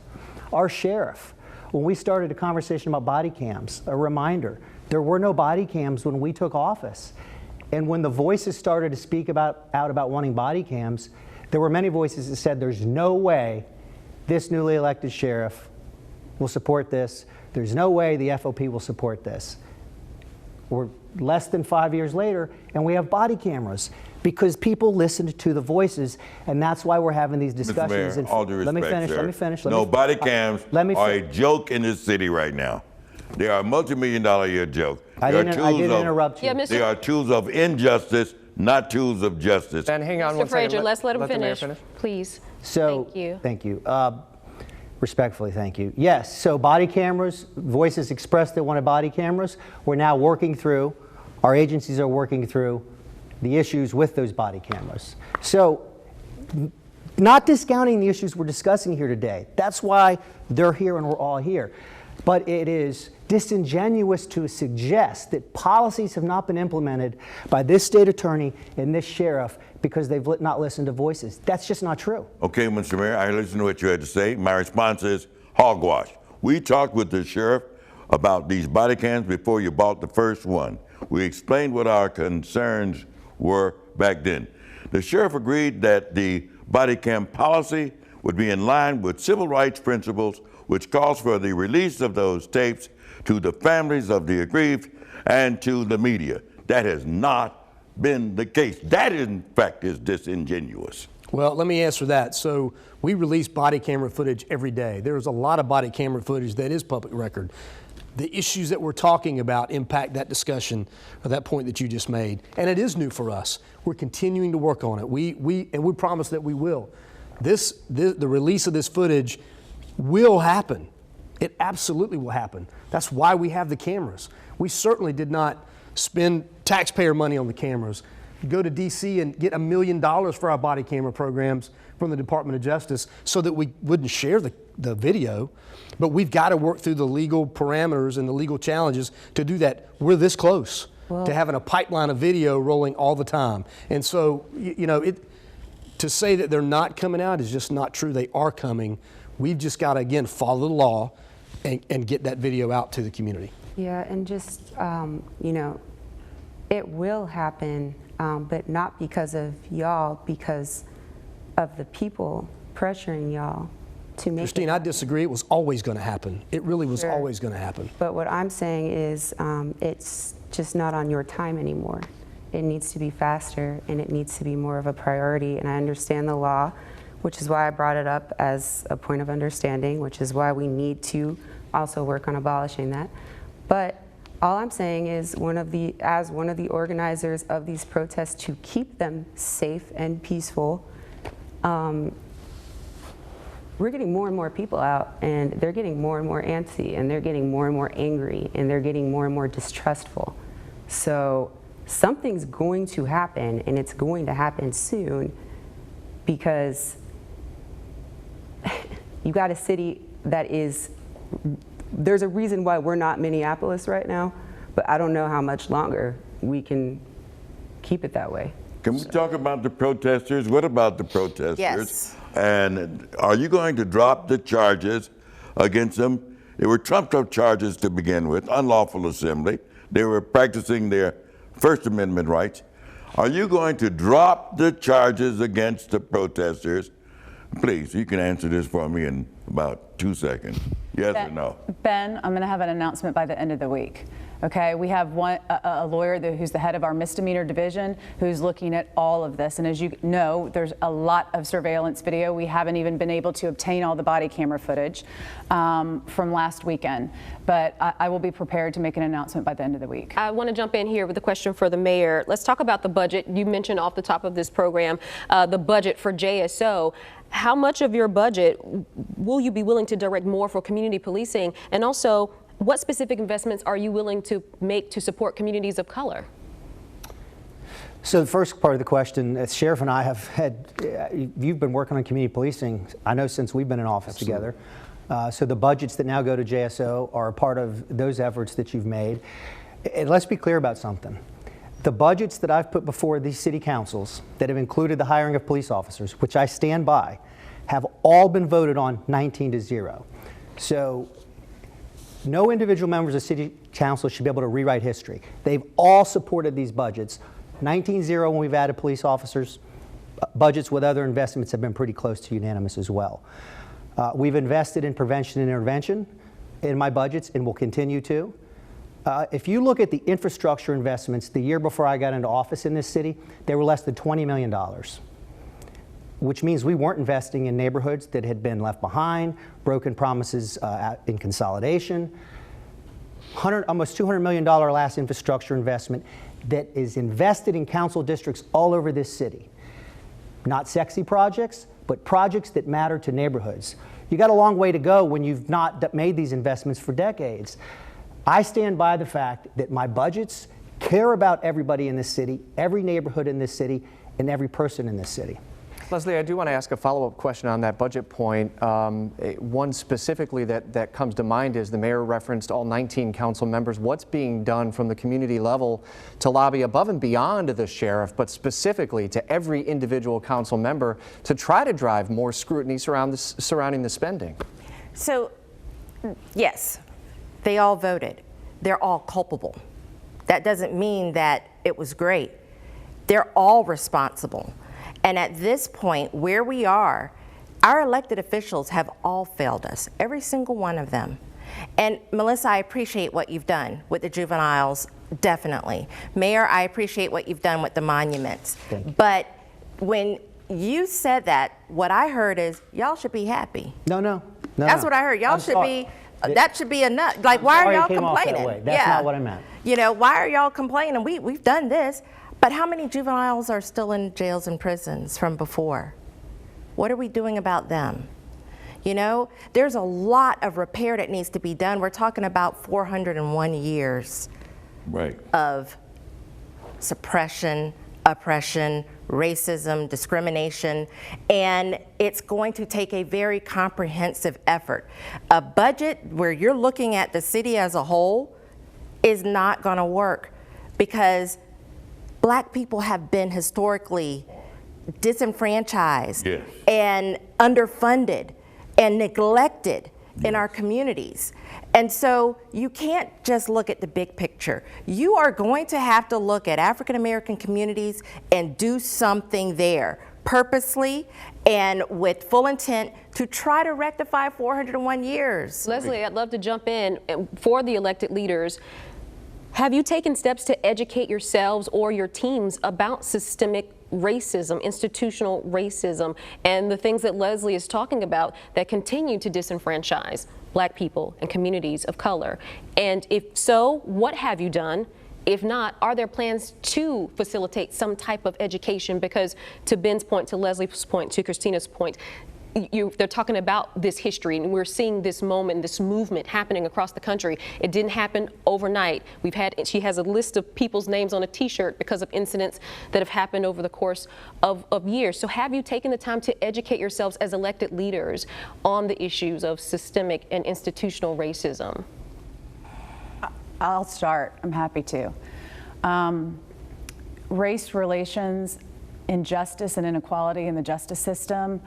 Our sheriff, when we started a conversation about body cams, a reminder, there were no body cams when we took office. And when the voices started to speak out about wanting body cams, there were many voices that said there's no way this newly elected sheriff will support this. There's no way the FOP will support this. We're less than 5 years later, and we have body cameras because people listened to the voices, and that's why we're having these discussions. Mr. Mayor, all due respect, Let me finish. No, body cams are a joke in this city right now. They are a multi-million-dollar-a-year joke. I didn't interrupt you. Yeah, They are tools of injustice, not tools of justice. Ben, hang on Mr. one second. Frazier, let's let him the mayor finish, please. So, thank you. Thank you. Respectfully, thank you. Yes, so body cameras, voices expressed that wanted body cameras. We're now working through, our agencies are working through the issues with those body cameras. So, not discounting the issues we're discussing here today. That's why they're here and we're all here. But it is disingenuous to suggest that policies have not been implemented by this state attorney and this sheriff because they've not listened to voices. That's just not true. Okay, Mr. Mayor, I listened to what you had to say. My response is hogwash. We talked with the sheriff about these body cams before you bought the first one. We explained what our concerns were back then. The sheriff agreed that the body cam policy would be in line with civil rights principles, which calls for the release of those tapes to the families of the aggrieved and to the media. That has not been the case. That, in fact, is disingenuous. Well, let me answer that. So we release body camera footage every day. There's a lot of body camera footage that is public record. The issues that we're talking about impact that discussion or that point that you just made. And it is new for us. We're continuing to work on it. We promise that we will. The release of this footage will happen. It absolutely will happen. That's why we have the cameras. We certainly did not spend taxpayer money on the cameras, go to DC and get $1 million for our body camera programs from the Department of Justice so that we wouldn't share the video. But we've got to work through the legal parameters and the legal challenges to do that. We're this close to having a pipeline of video rolling all the time. And so, to say that they're not coming out is just not true. They are coming. We've just got to, again, follow the law and get that video out to the community. Yeah, and just, it will happen, but not because of y'all, because of the people pressuring y'all to make Christine, I disagree. It was always going to happen. It really was always going to happen. But what I'm saying is it's just not on your time anymore. It needs to be faster, and it needs to be more of a priority. And I understand the law, which is why I brought it up as a point of understanding, which is why we need to also work on abolishing that. But all I'm saying is, as one of the organizers of these protests, to keep them safe and peaceful, we're getting more and more people out, and they're getting more and more antsy, and they're getting more and more angry, and they're getting more and more distrustful. So something's going to happen, and it's going to happen soon, because you got a city that is, there's a reason why we're not Minneapolis right now, but I don't know how much longer we can keep it that way. Can we talk about the protesters? What about the protesters? Yes. And are you going to drop the charges against them? They were trumped-up charges to begin with, unlawful assembly. They were practicing their First Amendment rights. Are you going to drop the charges against the protesters? Please, you can answer this for me in about 2 seconds. Yes or no? Ben, I'm going to have an announcement by the end of the week. Okay, we have a lawyer who's the head of our misdemeanor division who's looking at all of this. And as you know, there's a lot of surveillance video. We haven't even been able to obtain all the body camera footage from last weekend. But I will be prepared to make an announcement by the end of the week. I want to jump in here with a question for the mayor. Let's talk about the budget. You mentioned off the top of this program the budget for JSO. How much of your budget will you be willing to direct more for community policing? And also, what specific investments are you willing to make to support communities of color? So the first part of the question, as Sheriff and I have had, you've been working on community policing, I know, since we've been in office together. So the budgets that now go to JSO are a part of those efforts that you've made. And let's be clear about something. The budgets that I've put before these city councils that have included the hiring of police officers, which I stand by, have all been voted on 19-0. So no individual members of city council should be able to rewrite history. They've all supported these budgets. 19-0 when we've added police officers. Budgets with other investments have been pretty close to unanimous as well. We've invested in prevention and intervention in my budgets, and will continue to. If you look at the infrastructure investments, the year before I got into office in this city, they were less than $20 million, which means we weren't investing in neighborhoods that had been left behind, broken promises in consolidation. Almost $200 million last infrastructure investment that is invested in council districts all over this city. Not sexy projects, but projects that matter to neighborhoods. You got a long way to go when you've not made these investments for decades. I stand by the fact that my budgets care about everybody in this city, every neighborhood in this city, and every person in this city. Leslie, I do want to ask a follow-up question on that budget point. One specifically that comes to mind is the mayor referenced all 19 council members. What's being done from the community level to lobby above and beyond the sheriff, but specifically to every individual council member to try to drive more scrutiny surrounding the spending? So, yes, they all voted. They're all culpable. That doesn't mean that it was great. They're all responsible. And at this point, where we are, our elected officials have all failed us, every single one of them. And Melissa, I appreciate what you've done with the juveniles, definitely. Mayor, I appreciate what you've done with the monuments. But when you said that, what I heard is, y'all should be happy. No. That's what I heard. Y'all should be, that should be enough. Like, why are y'all complaining? That's not what I meant. You know, why are y'all complaining? We've done this. But how many juveniles are still in jails and prisons from before? What are we doing about them? You know, there's a lot of repair that needs to be done. We're talking about 401 years of suppression, oppression, racism, discrimination, and it's going to take a very comprehensive effort. A budget where you're looking at the city as a whole is not going to work, because Black people have been historically disenfranchised and underfunded and neglected in our communities. And so you can't just look at the big picture. You are going to have to look at African American communities and do something there purposely and with full intent to try to rectify 401 years. Leslie, I'd love to jump in. For the elected leaders, have you taken steps to educate yourselves or your teams about systemic racism, institutional racism, and the things that Leslie is talking about that continue to disenfranchise Black people and communities of color? And if so, what have you done? If not, are there plans to facilitate some type of education? Because to Ben's point, to Leslie's point, to Christina's point, they're talking about this history, and we're seeing this moment, this movement happening across the country. It didn't happen overnight. She has a list of people's names on a t-shirt because of incidents that have happened over the course of years. So have you taken the time to educate yourselves as elected leaders on the issues of systemic and institutional racism? I'll start. I'm happy to. Race relations, injustice and inequality in the justice system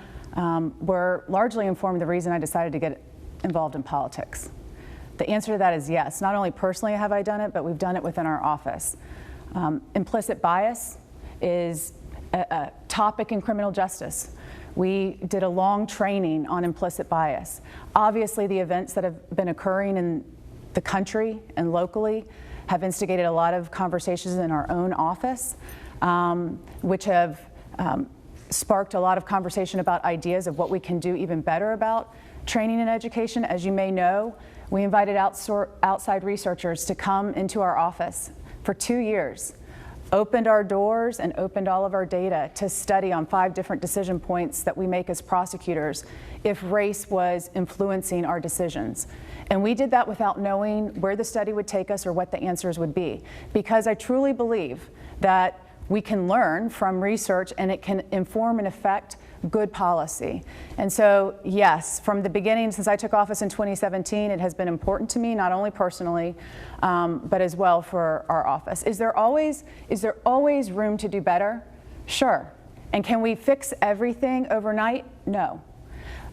were largely informed the reason I decided to get involved in politics. The answer to that is yes. Not only personally have I done it, but we've done it within our office. Implicit bias is a topic in criminal justice. We did a long training on implicit bias. Obviously, the events that have been occurring in the country and locally have instigated a lot of conversations in our own office, which have sparked a lot of conversation about ideas of what we can do even better about training and education. As you may know, we invited outside researchers to come into our office for 2 years, opened our doors and opened all of our data to study on 5 different decision points that we make as prosecutors if race was influencing our decisions. And we did that without knowing where the study would take us or what the answers would be, because I truly believe that we can learn from research and it can inform and affect good policy. And so, yes, from the beginning, since I took office in 2017, it has been important to me, not only personally, but as well for our office. Is there always room to do better? Sure. And can we fix everything overnight? No.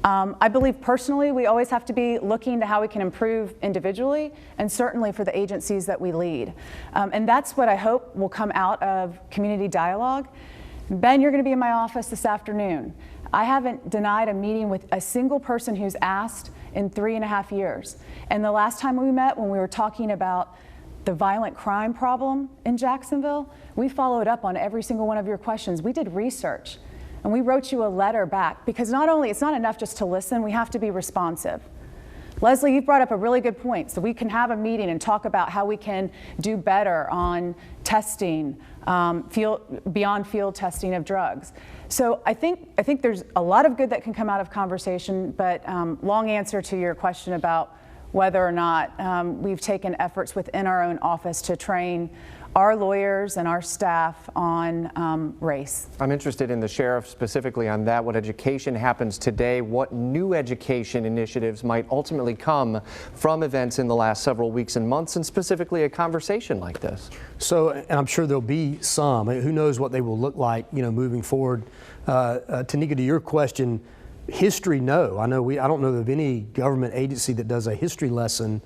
I believe personally we always have to be looking to how we can improve individually and certainly for the agencies that we lead. And that's what I hope will come out of community dialogue. Ben, you're going to be in my office this afternoon. I haven't denied a meeting with a single person who's asked in 3.5 years. And the last time we met, when we were talking about the violent crime problem in Jacksonville, we followed up on every single one of your questions. We did research. And we wrote you a letter back, because not only, it's not enough just to listen, we have to be responsive. Leslie, you've brought up a really good point. So we can have a meeting and talk about how we can do better on testing, beyond field testing of drugs. So I think there's a lot of good that can come out of conversation, but long answer to your question about whether or not we've taken efforts within our own office to train our lawyers and our staff on race. I'm interested in the sheriff specifically on that, what education happens today, what new education initiatives might ultimately come from events in the last several weeks and months, and specifically a conversation like this. So, and I'm sure there'll be some, who knows what they will look like, moving forward. Tanika, to your question, history, no. I don't know of any government agency that does a history lesson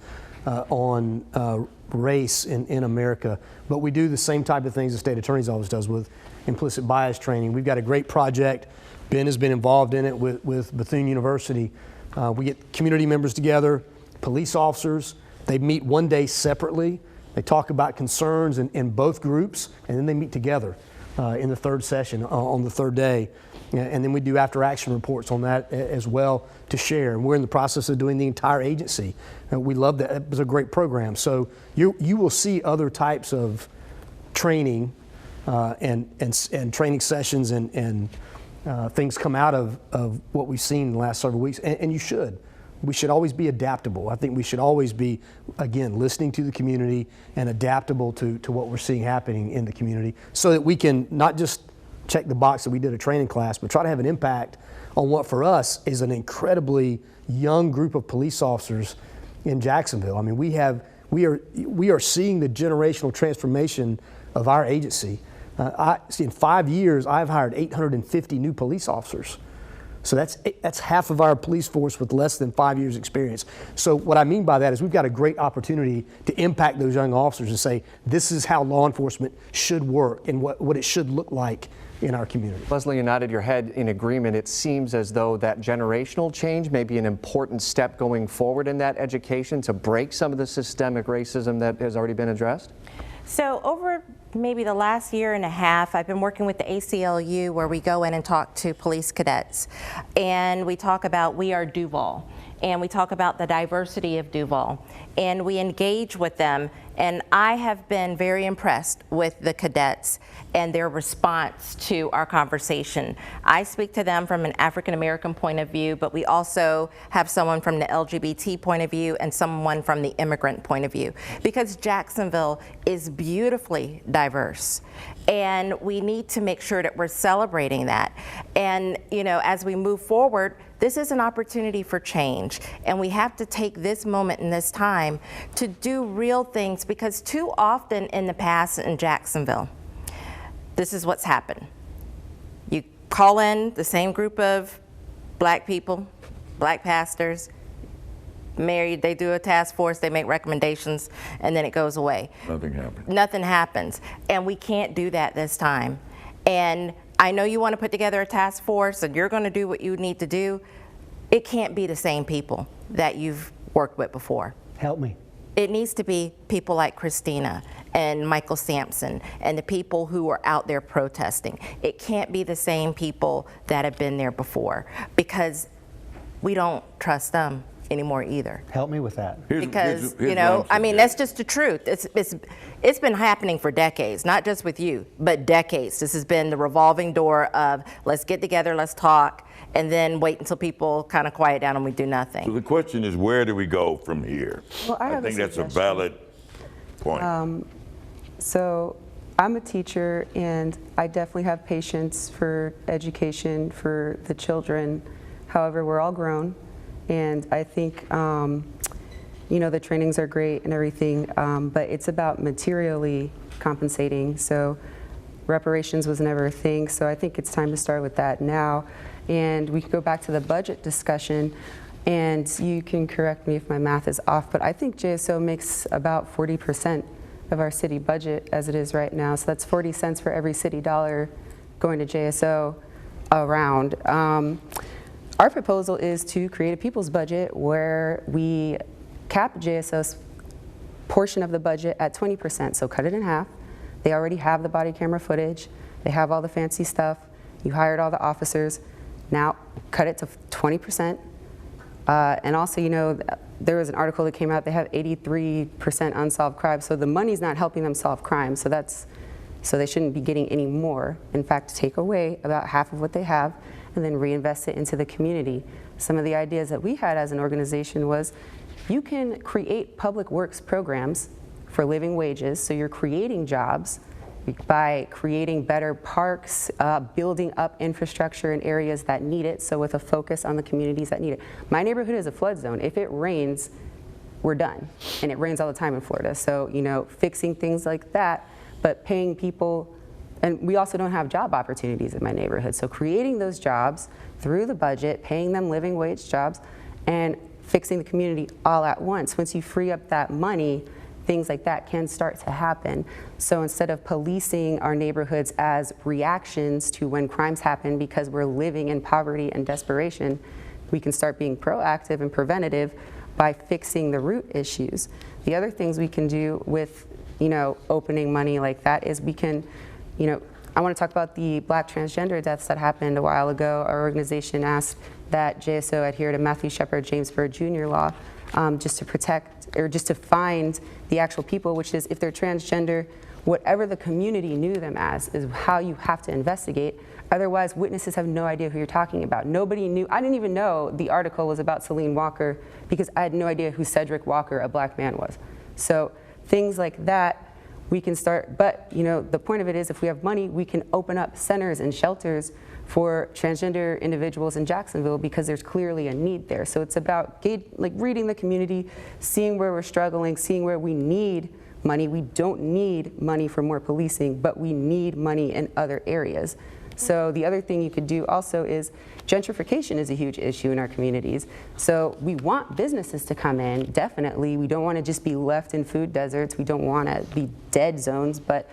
on race in America, but we do the same type of things the state attorney's office does with implicit bias training. We've got a great project. Ben has been involved in it with Bethune University. We get community members together, police officers. They meet one day separately. They talk about concerns in both groups, and then they meet together in the third session on the third day. And then we do after action reports on that as well to share. And we're in the process of doing the entire agency. And we love that. It was a great program. So you will see other types of training and training sessions and things come out of what we've seen in the last several weeks. And you should. We should always be adaptable. I think we should always be, again, listening to the community and adaptable to what we're seeing happening in the community, so that we can not just check the box that we did a training class, but try to have an impact on what for us is an incredibly young group of police officers in Jacksonville. I mean, we are seeing the generational transformation of our agency. In 5 years, I've hired 850 new police officers. So that's half of our police force with less than 5 years experience. So what I mean by that is we've got a great opportunity to impact those young officers and say, this is how law enforcement should work and what it should look like in our community. Leslie, you nodded your head in agreement. It seems as though that generational change may be an important step going forward in that education to break some of the systemic racism that has already been addressed. So over maybe the last year and a half, I've been working with the ACLU where we go in and talk to police cadets. And we talk about We Are Duval. And we talk about the diversity of Duval. And we engage with them. And I have been very impressed with the cadets and their response to our conversation. I speak to them from an African American point of view, but we also have someone from the LGBT point of view and someone from the immigrant point of view, because Jacksonville is beautifully diverse. And we need to make sure that we're celebrating that. And you know, as we move forward, this is an opportunity for change, and we have to take this moment and this time to do real things, because too often in the past in Jacksonville, this is what's happened. You call in the same group of black people, black pastors, married, they do a task force, they make recommendations, and then it goes away. Nothing happens. Nothing happens, and we can't do that this time. And I know you want to put together a task force and you're going to do what you need to do. It can't be the same people that you've worked with before. Help me. It needs to be people like Christina and Michael Sampson and the people who are out there protesting. It can't be the same people that have been there before, because we don't trust them anymore either. Help me with that. Because, you know, I mean, that's just the truth. It's been happening for decades, not just with you, but decades. This has been the revolving door of let's get together, let's talk, and then wait until people kind of quiet down and we do nothing. So the question is, where do we go from here? Well, I think that's a valid point. So I'm a teacher, and I definitely have patience for education for the children. However, we're all grown, and I think you know, the trainings are great and everything, but it's about materially compensating. So reparations was never a thing, so I think it's time to start with that now. And we can go back to the budget discussion, and you can correct me if my math is off, but I think JSO makes about 40% of our city budget as it is right now. So that's 40 cents for every city dollar going to JSO around. Our proposal is to create a people's budget where we cap JSO's portion of the budget at 20%, so cut it in half. They already have the body camera footage, they have all the fancy stuff, you hired all the officers, now cut it to 20%. And also, you know, there was an article that came out, they have 83% unsolved crimes, so the money's not helping them solve crime, so they shouldn't be getting any more. In fact, take away about half of what they have and then reinvest it into the community. Some of the ideas that we had as an organization was, you can create public works programs for living wages, so you're creating jobs by creating better parks, building up infrastructure in areas that need it, so with a focus on the communities that need it. My neighborhood is a flood zone. If it rains, we're done. And it rains all the time in Florida. So, you know, fixing things like that, but paying people, and we also don't have job opportunities in my neighborhood. So creating those jobs through the budget, paying them living wage jobs, and fixing the community all at once. Once you free up that money, things like that can start to happen. So instead of policing our neighborhoods as reactions to when crimes happen because we're living in poverty and desperation, we can start being proactive and preventative by fixing the root issues. The other things we can do with, you know, opening money like that is we can, you know, I want to talk about the black transgender deaths that happened a while ago. Our organization asked that JSO adhere to Matthew Shepard James Byrd Jr. law, just to protect, or just to find the actual people, which is if they're transgender, whatever the community knew them as is how you have to investigate. Otherwise, witnesses have no idea who you're talking about. Nobody knew. I didn't even know the article was about Celine Walker because I had no idea who Cedric Walker, a black man, was. So things like that we can start, but you know, the point of it is if we have money, we can open up centers and shelters for transgender individuals in Jacksonville because there's clearly a need there. So it's about reading the community, seeing where we're struggling, seeing where we need money. We don't need money for more policing, but we need money in other areas. So the other thing you could do also is gentrification is a huge issue in our communities. So we want businesses to come in, definitely. We don't want to just be left in food deserts. We don't want to be dead zones, but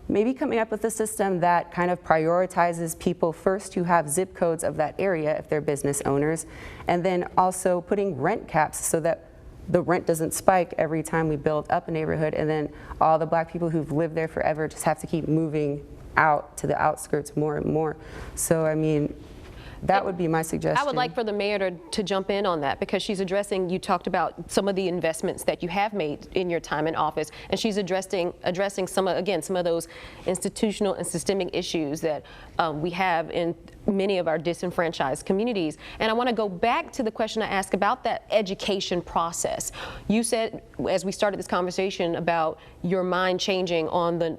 maybe coming up with a system that kind of prioritizes people first who have zip codes of that area if they're business owners, and then also putting rent caps so that the rent doesn't spike every time we build up a neighborhood, and then all the black people who've lived there forever just have to keep moving out to the outskirts more and more. So I mean, that would be my suggestion. I would like for the mayor to jump in on that, because she's addressing, you talked about some of the investments that you have made in your time in office, and she's addressing some of those institutional and systemic issues that we have in many of our disenfranchised communities. And I want to go back to the question I asked about that education process. You said, as we started this conversation, about your mind changing on the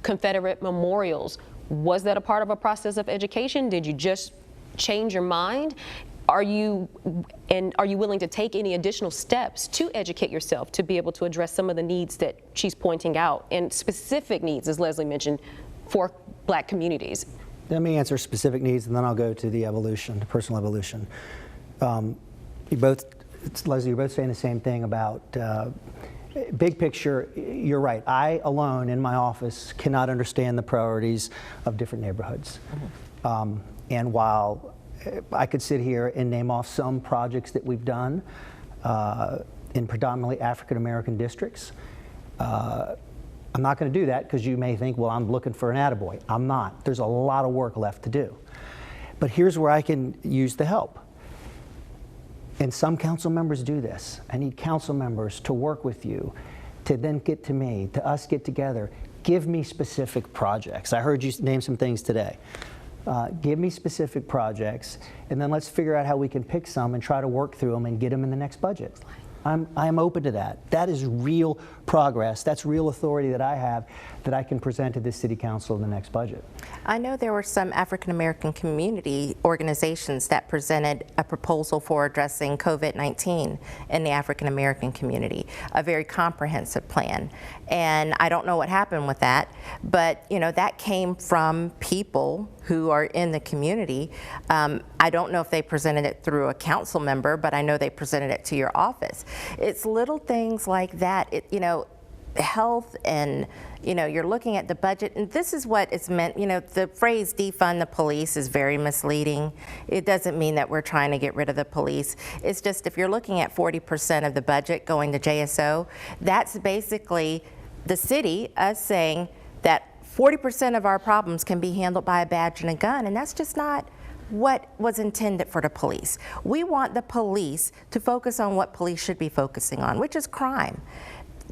Confederate memorials. Was that a part of a process of education? Did you just change your mind? Are you willing to take any additional steps to educate yourself to be able to address some of the needs that she's pointing out, and specific needs, as Leslie mentioned, for black communities? Let me answer specific needs, and then I'll go to the evolution, the personal evolution. Leslie, you're both saying the same thing about big picture. You're right. I alone in my office cannot understand the priorities of different neighborhoods. Mm-hmm. And while I could sit here and name off some projects that we've done in predominantly African American districts, I'm not going to do that, because you may think, well, I'm looking for an attaboy. I'm not. There's a lot of work left to do. But here's where I can use the help. And some council members do this. I need council members to work with you, to then get to me, to us get together. Give me specific projects. I heard you name some things today. Give me specific projects, and then let's figure out how we can pick some and try to work through them and get them in the next budget. I'm open to that. That is real progress. That's real authority that I have, that I can present to this city council in the next budget. I know there were some African American community organizations that presented a proposal for addressing COVID-19 in the African American community, a very comprehensive plan. And I don't know what happened with that, but that came from people who are in the community. I don't know if they presented it through a council member, but I know they presented it to your office. It's little things like that. Health, and you're looking at the budget, and this is what it's meant. The phrase defund the police is very misleading. It doesn't mean that we're trying to get rid of the police. It's just, if you're looking at 40% of the budget going to JSO, that's basically the city, us saying that 40% of our problems can be handled by a badge and a gun, and that's just not what was intended for the police. We want the police to focus on what police should be focusing on, which is crime.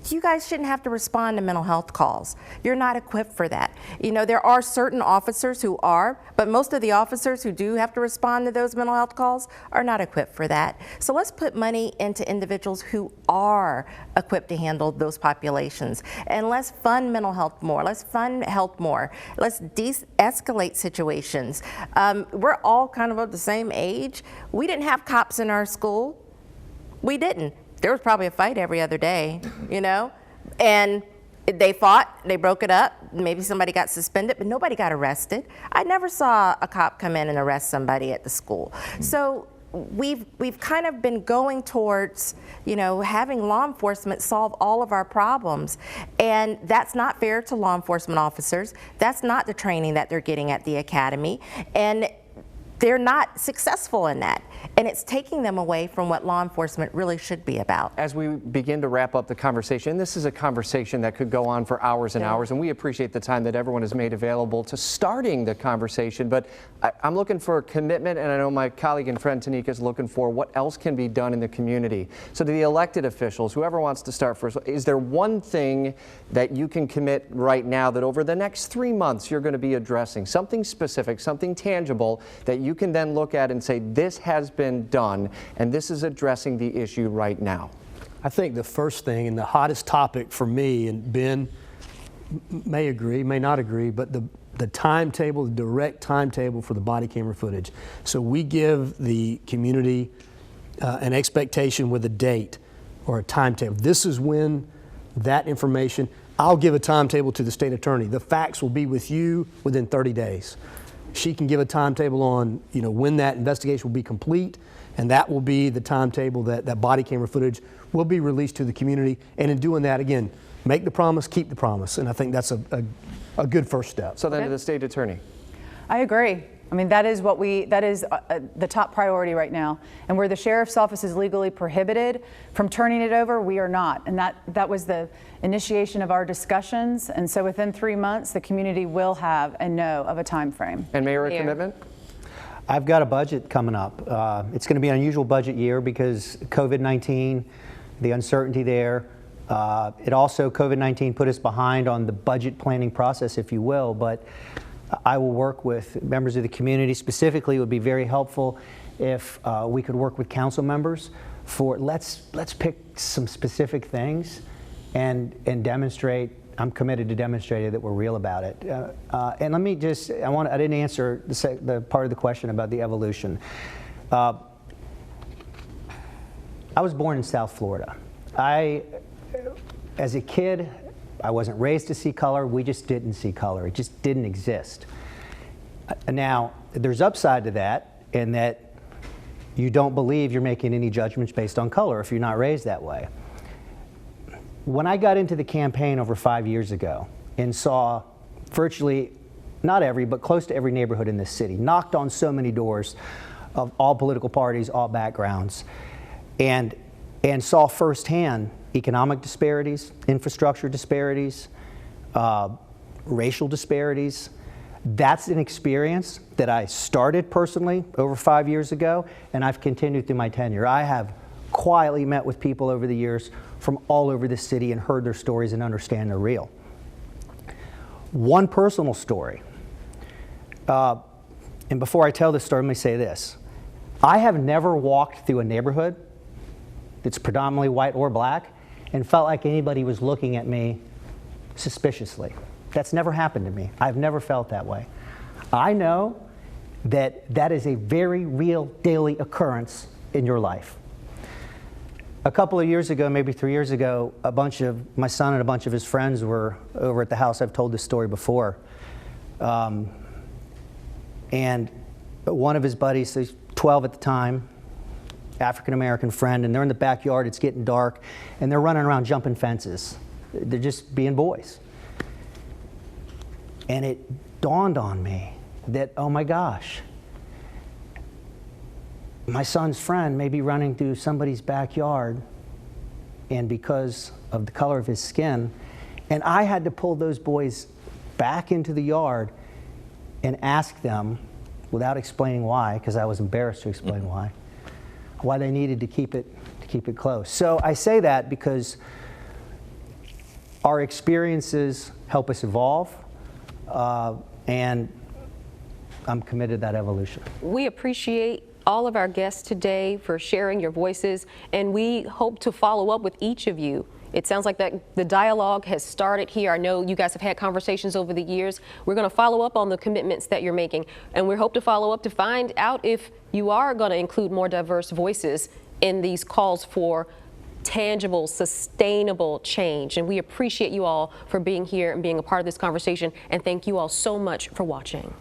You guys shouldn't have to respond to mental health calls. You're not equipped for that. There are certain officers who are, but most of the officers who do have to respond to those mental health calls are not equipped for that. So let's put money into individuals who are equipped to handle those populations. And let's fund mental health more. Let's fund health more. Let's de-escalate situations. We're all kind of the same age. We didn't have cops in our school. We didn't. There was probably a fight every other day, and they fought, they broke it up, maybe somebody got suspended, but nobody got arrested. I never saw a cop come in and arrest somebody at the school. So we've kind of been going towards, having law enforcement solve all of our problems, and that's not fair to law enforcement officers. That's not the training that they're getting at the academy, and they're not successful in that. And it's taking them away from what law enforcement really should be about. As we begin to wrap up the conversation, this is a conversation that could go on for hours and hours, and we appreciate the time that everyone has made available to starting the conversation. But I'm looking for a commitment, and I know my colleague and friend Tanika is looking for what else can be done in the community. So to the elected officials, whoever wants to start first, is there one thing that you can commit right now that over the next 3 months you're going to be addressing, something specific, something tangible that you can then look at and say, this has been done, and this is addressing the issue right now? I think the first thing, and the hottest topic for me, and Ben may agree, may not agree, but the timetable, the direct timetable for the body camera footage. So we give the community an expectation with a date or a timetable. This is when that information, I'll give a timetable to the state attorney. The facts will be with you within 30 days. She can give a timetable on, when that investigation will be complete, and that will be the timetable that body camera footage will be released to the community. And in doing that, again, make the promise, keep the promise, and I think that's a good first step. So then to the state attorney. I agree. I mean, that is the top priority right now. And where the sheriff's office is legally prohibited from turning it over, we are not. And that was the initiation of our discussions. And so within 3 months, the community will have and know of a time frame. And Mayor, a commitment? I've got a budget coming up. It's going to be an unusual budget year because COVID-19, the uncertainty there. It also, COVID-19 put us behind on the budget planning process, if you will, but I will work with members of the community. Specifically, it would be very helpful if we could work with council members for let's pick some specific things and demonstrate. I'm committed to demonstrating that we're real about it. And let me just, I didn't answer the part of the question about the evolution. I was born in South Florida. As a kid, I wasn't raised to see color. We just didn't see color. It just didn't exist. Now, there's upside to that in that you don't believe you're making any judgments based on color if you're not raised that way. When I got into the campaign over 5 years ago and saw virtually, not every, but close to every neighborhood in this city, knocked on so many doors of all political parties, all backgrounds, and saw firsthand economic disparities, infrastructure disparities, racial disparities. That's an experience that I started personally over 5 years ago, and I've continued through my tenure. I have quietly met with people over the years from all over the city and heard their stories and understand they're real. One personal story, and before I tell this story, let me say this. I have never walked through a neighborhood that's predominantly white or black and felt like anybody was looking at me suspiciously. That's never happened to me. I've never felt that way. I know that that is a very real daily occurrence in your life. A couple of years ago, maybe 3 years ago, my son and a bunch of his friends were over at the house. I've told this story before. And one of his buddies, he's 12 at the time, African-American friend, and they're in the backyard, it's getting dark, and they're running around jumping fences. They're just being boys. And it dawned on me that, oh my gosh, my son's friend may be running through somebody's backyard, and because of the color of his skin, and I had to pull those boys back into the yard and ask them, without explaining why, because I was embarrassed to explain why they needed to keep it close. So I say that because our experiences help us evolve, and I'm committed to that evolution. We appreciate all of our guests today for sharing your voices, and we hope to follow up with each of you. It sounds like that the dialogue has started here. I know you guys have had conversations over the years. We're going to follow up on the commitments that you're making, and we hope to follow up to find out if you are going to include more diverse voices in these calls for tangible, sustainable change. And we appreciate you all for being here and being a part of this conversation, and thank you all so much for watching.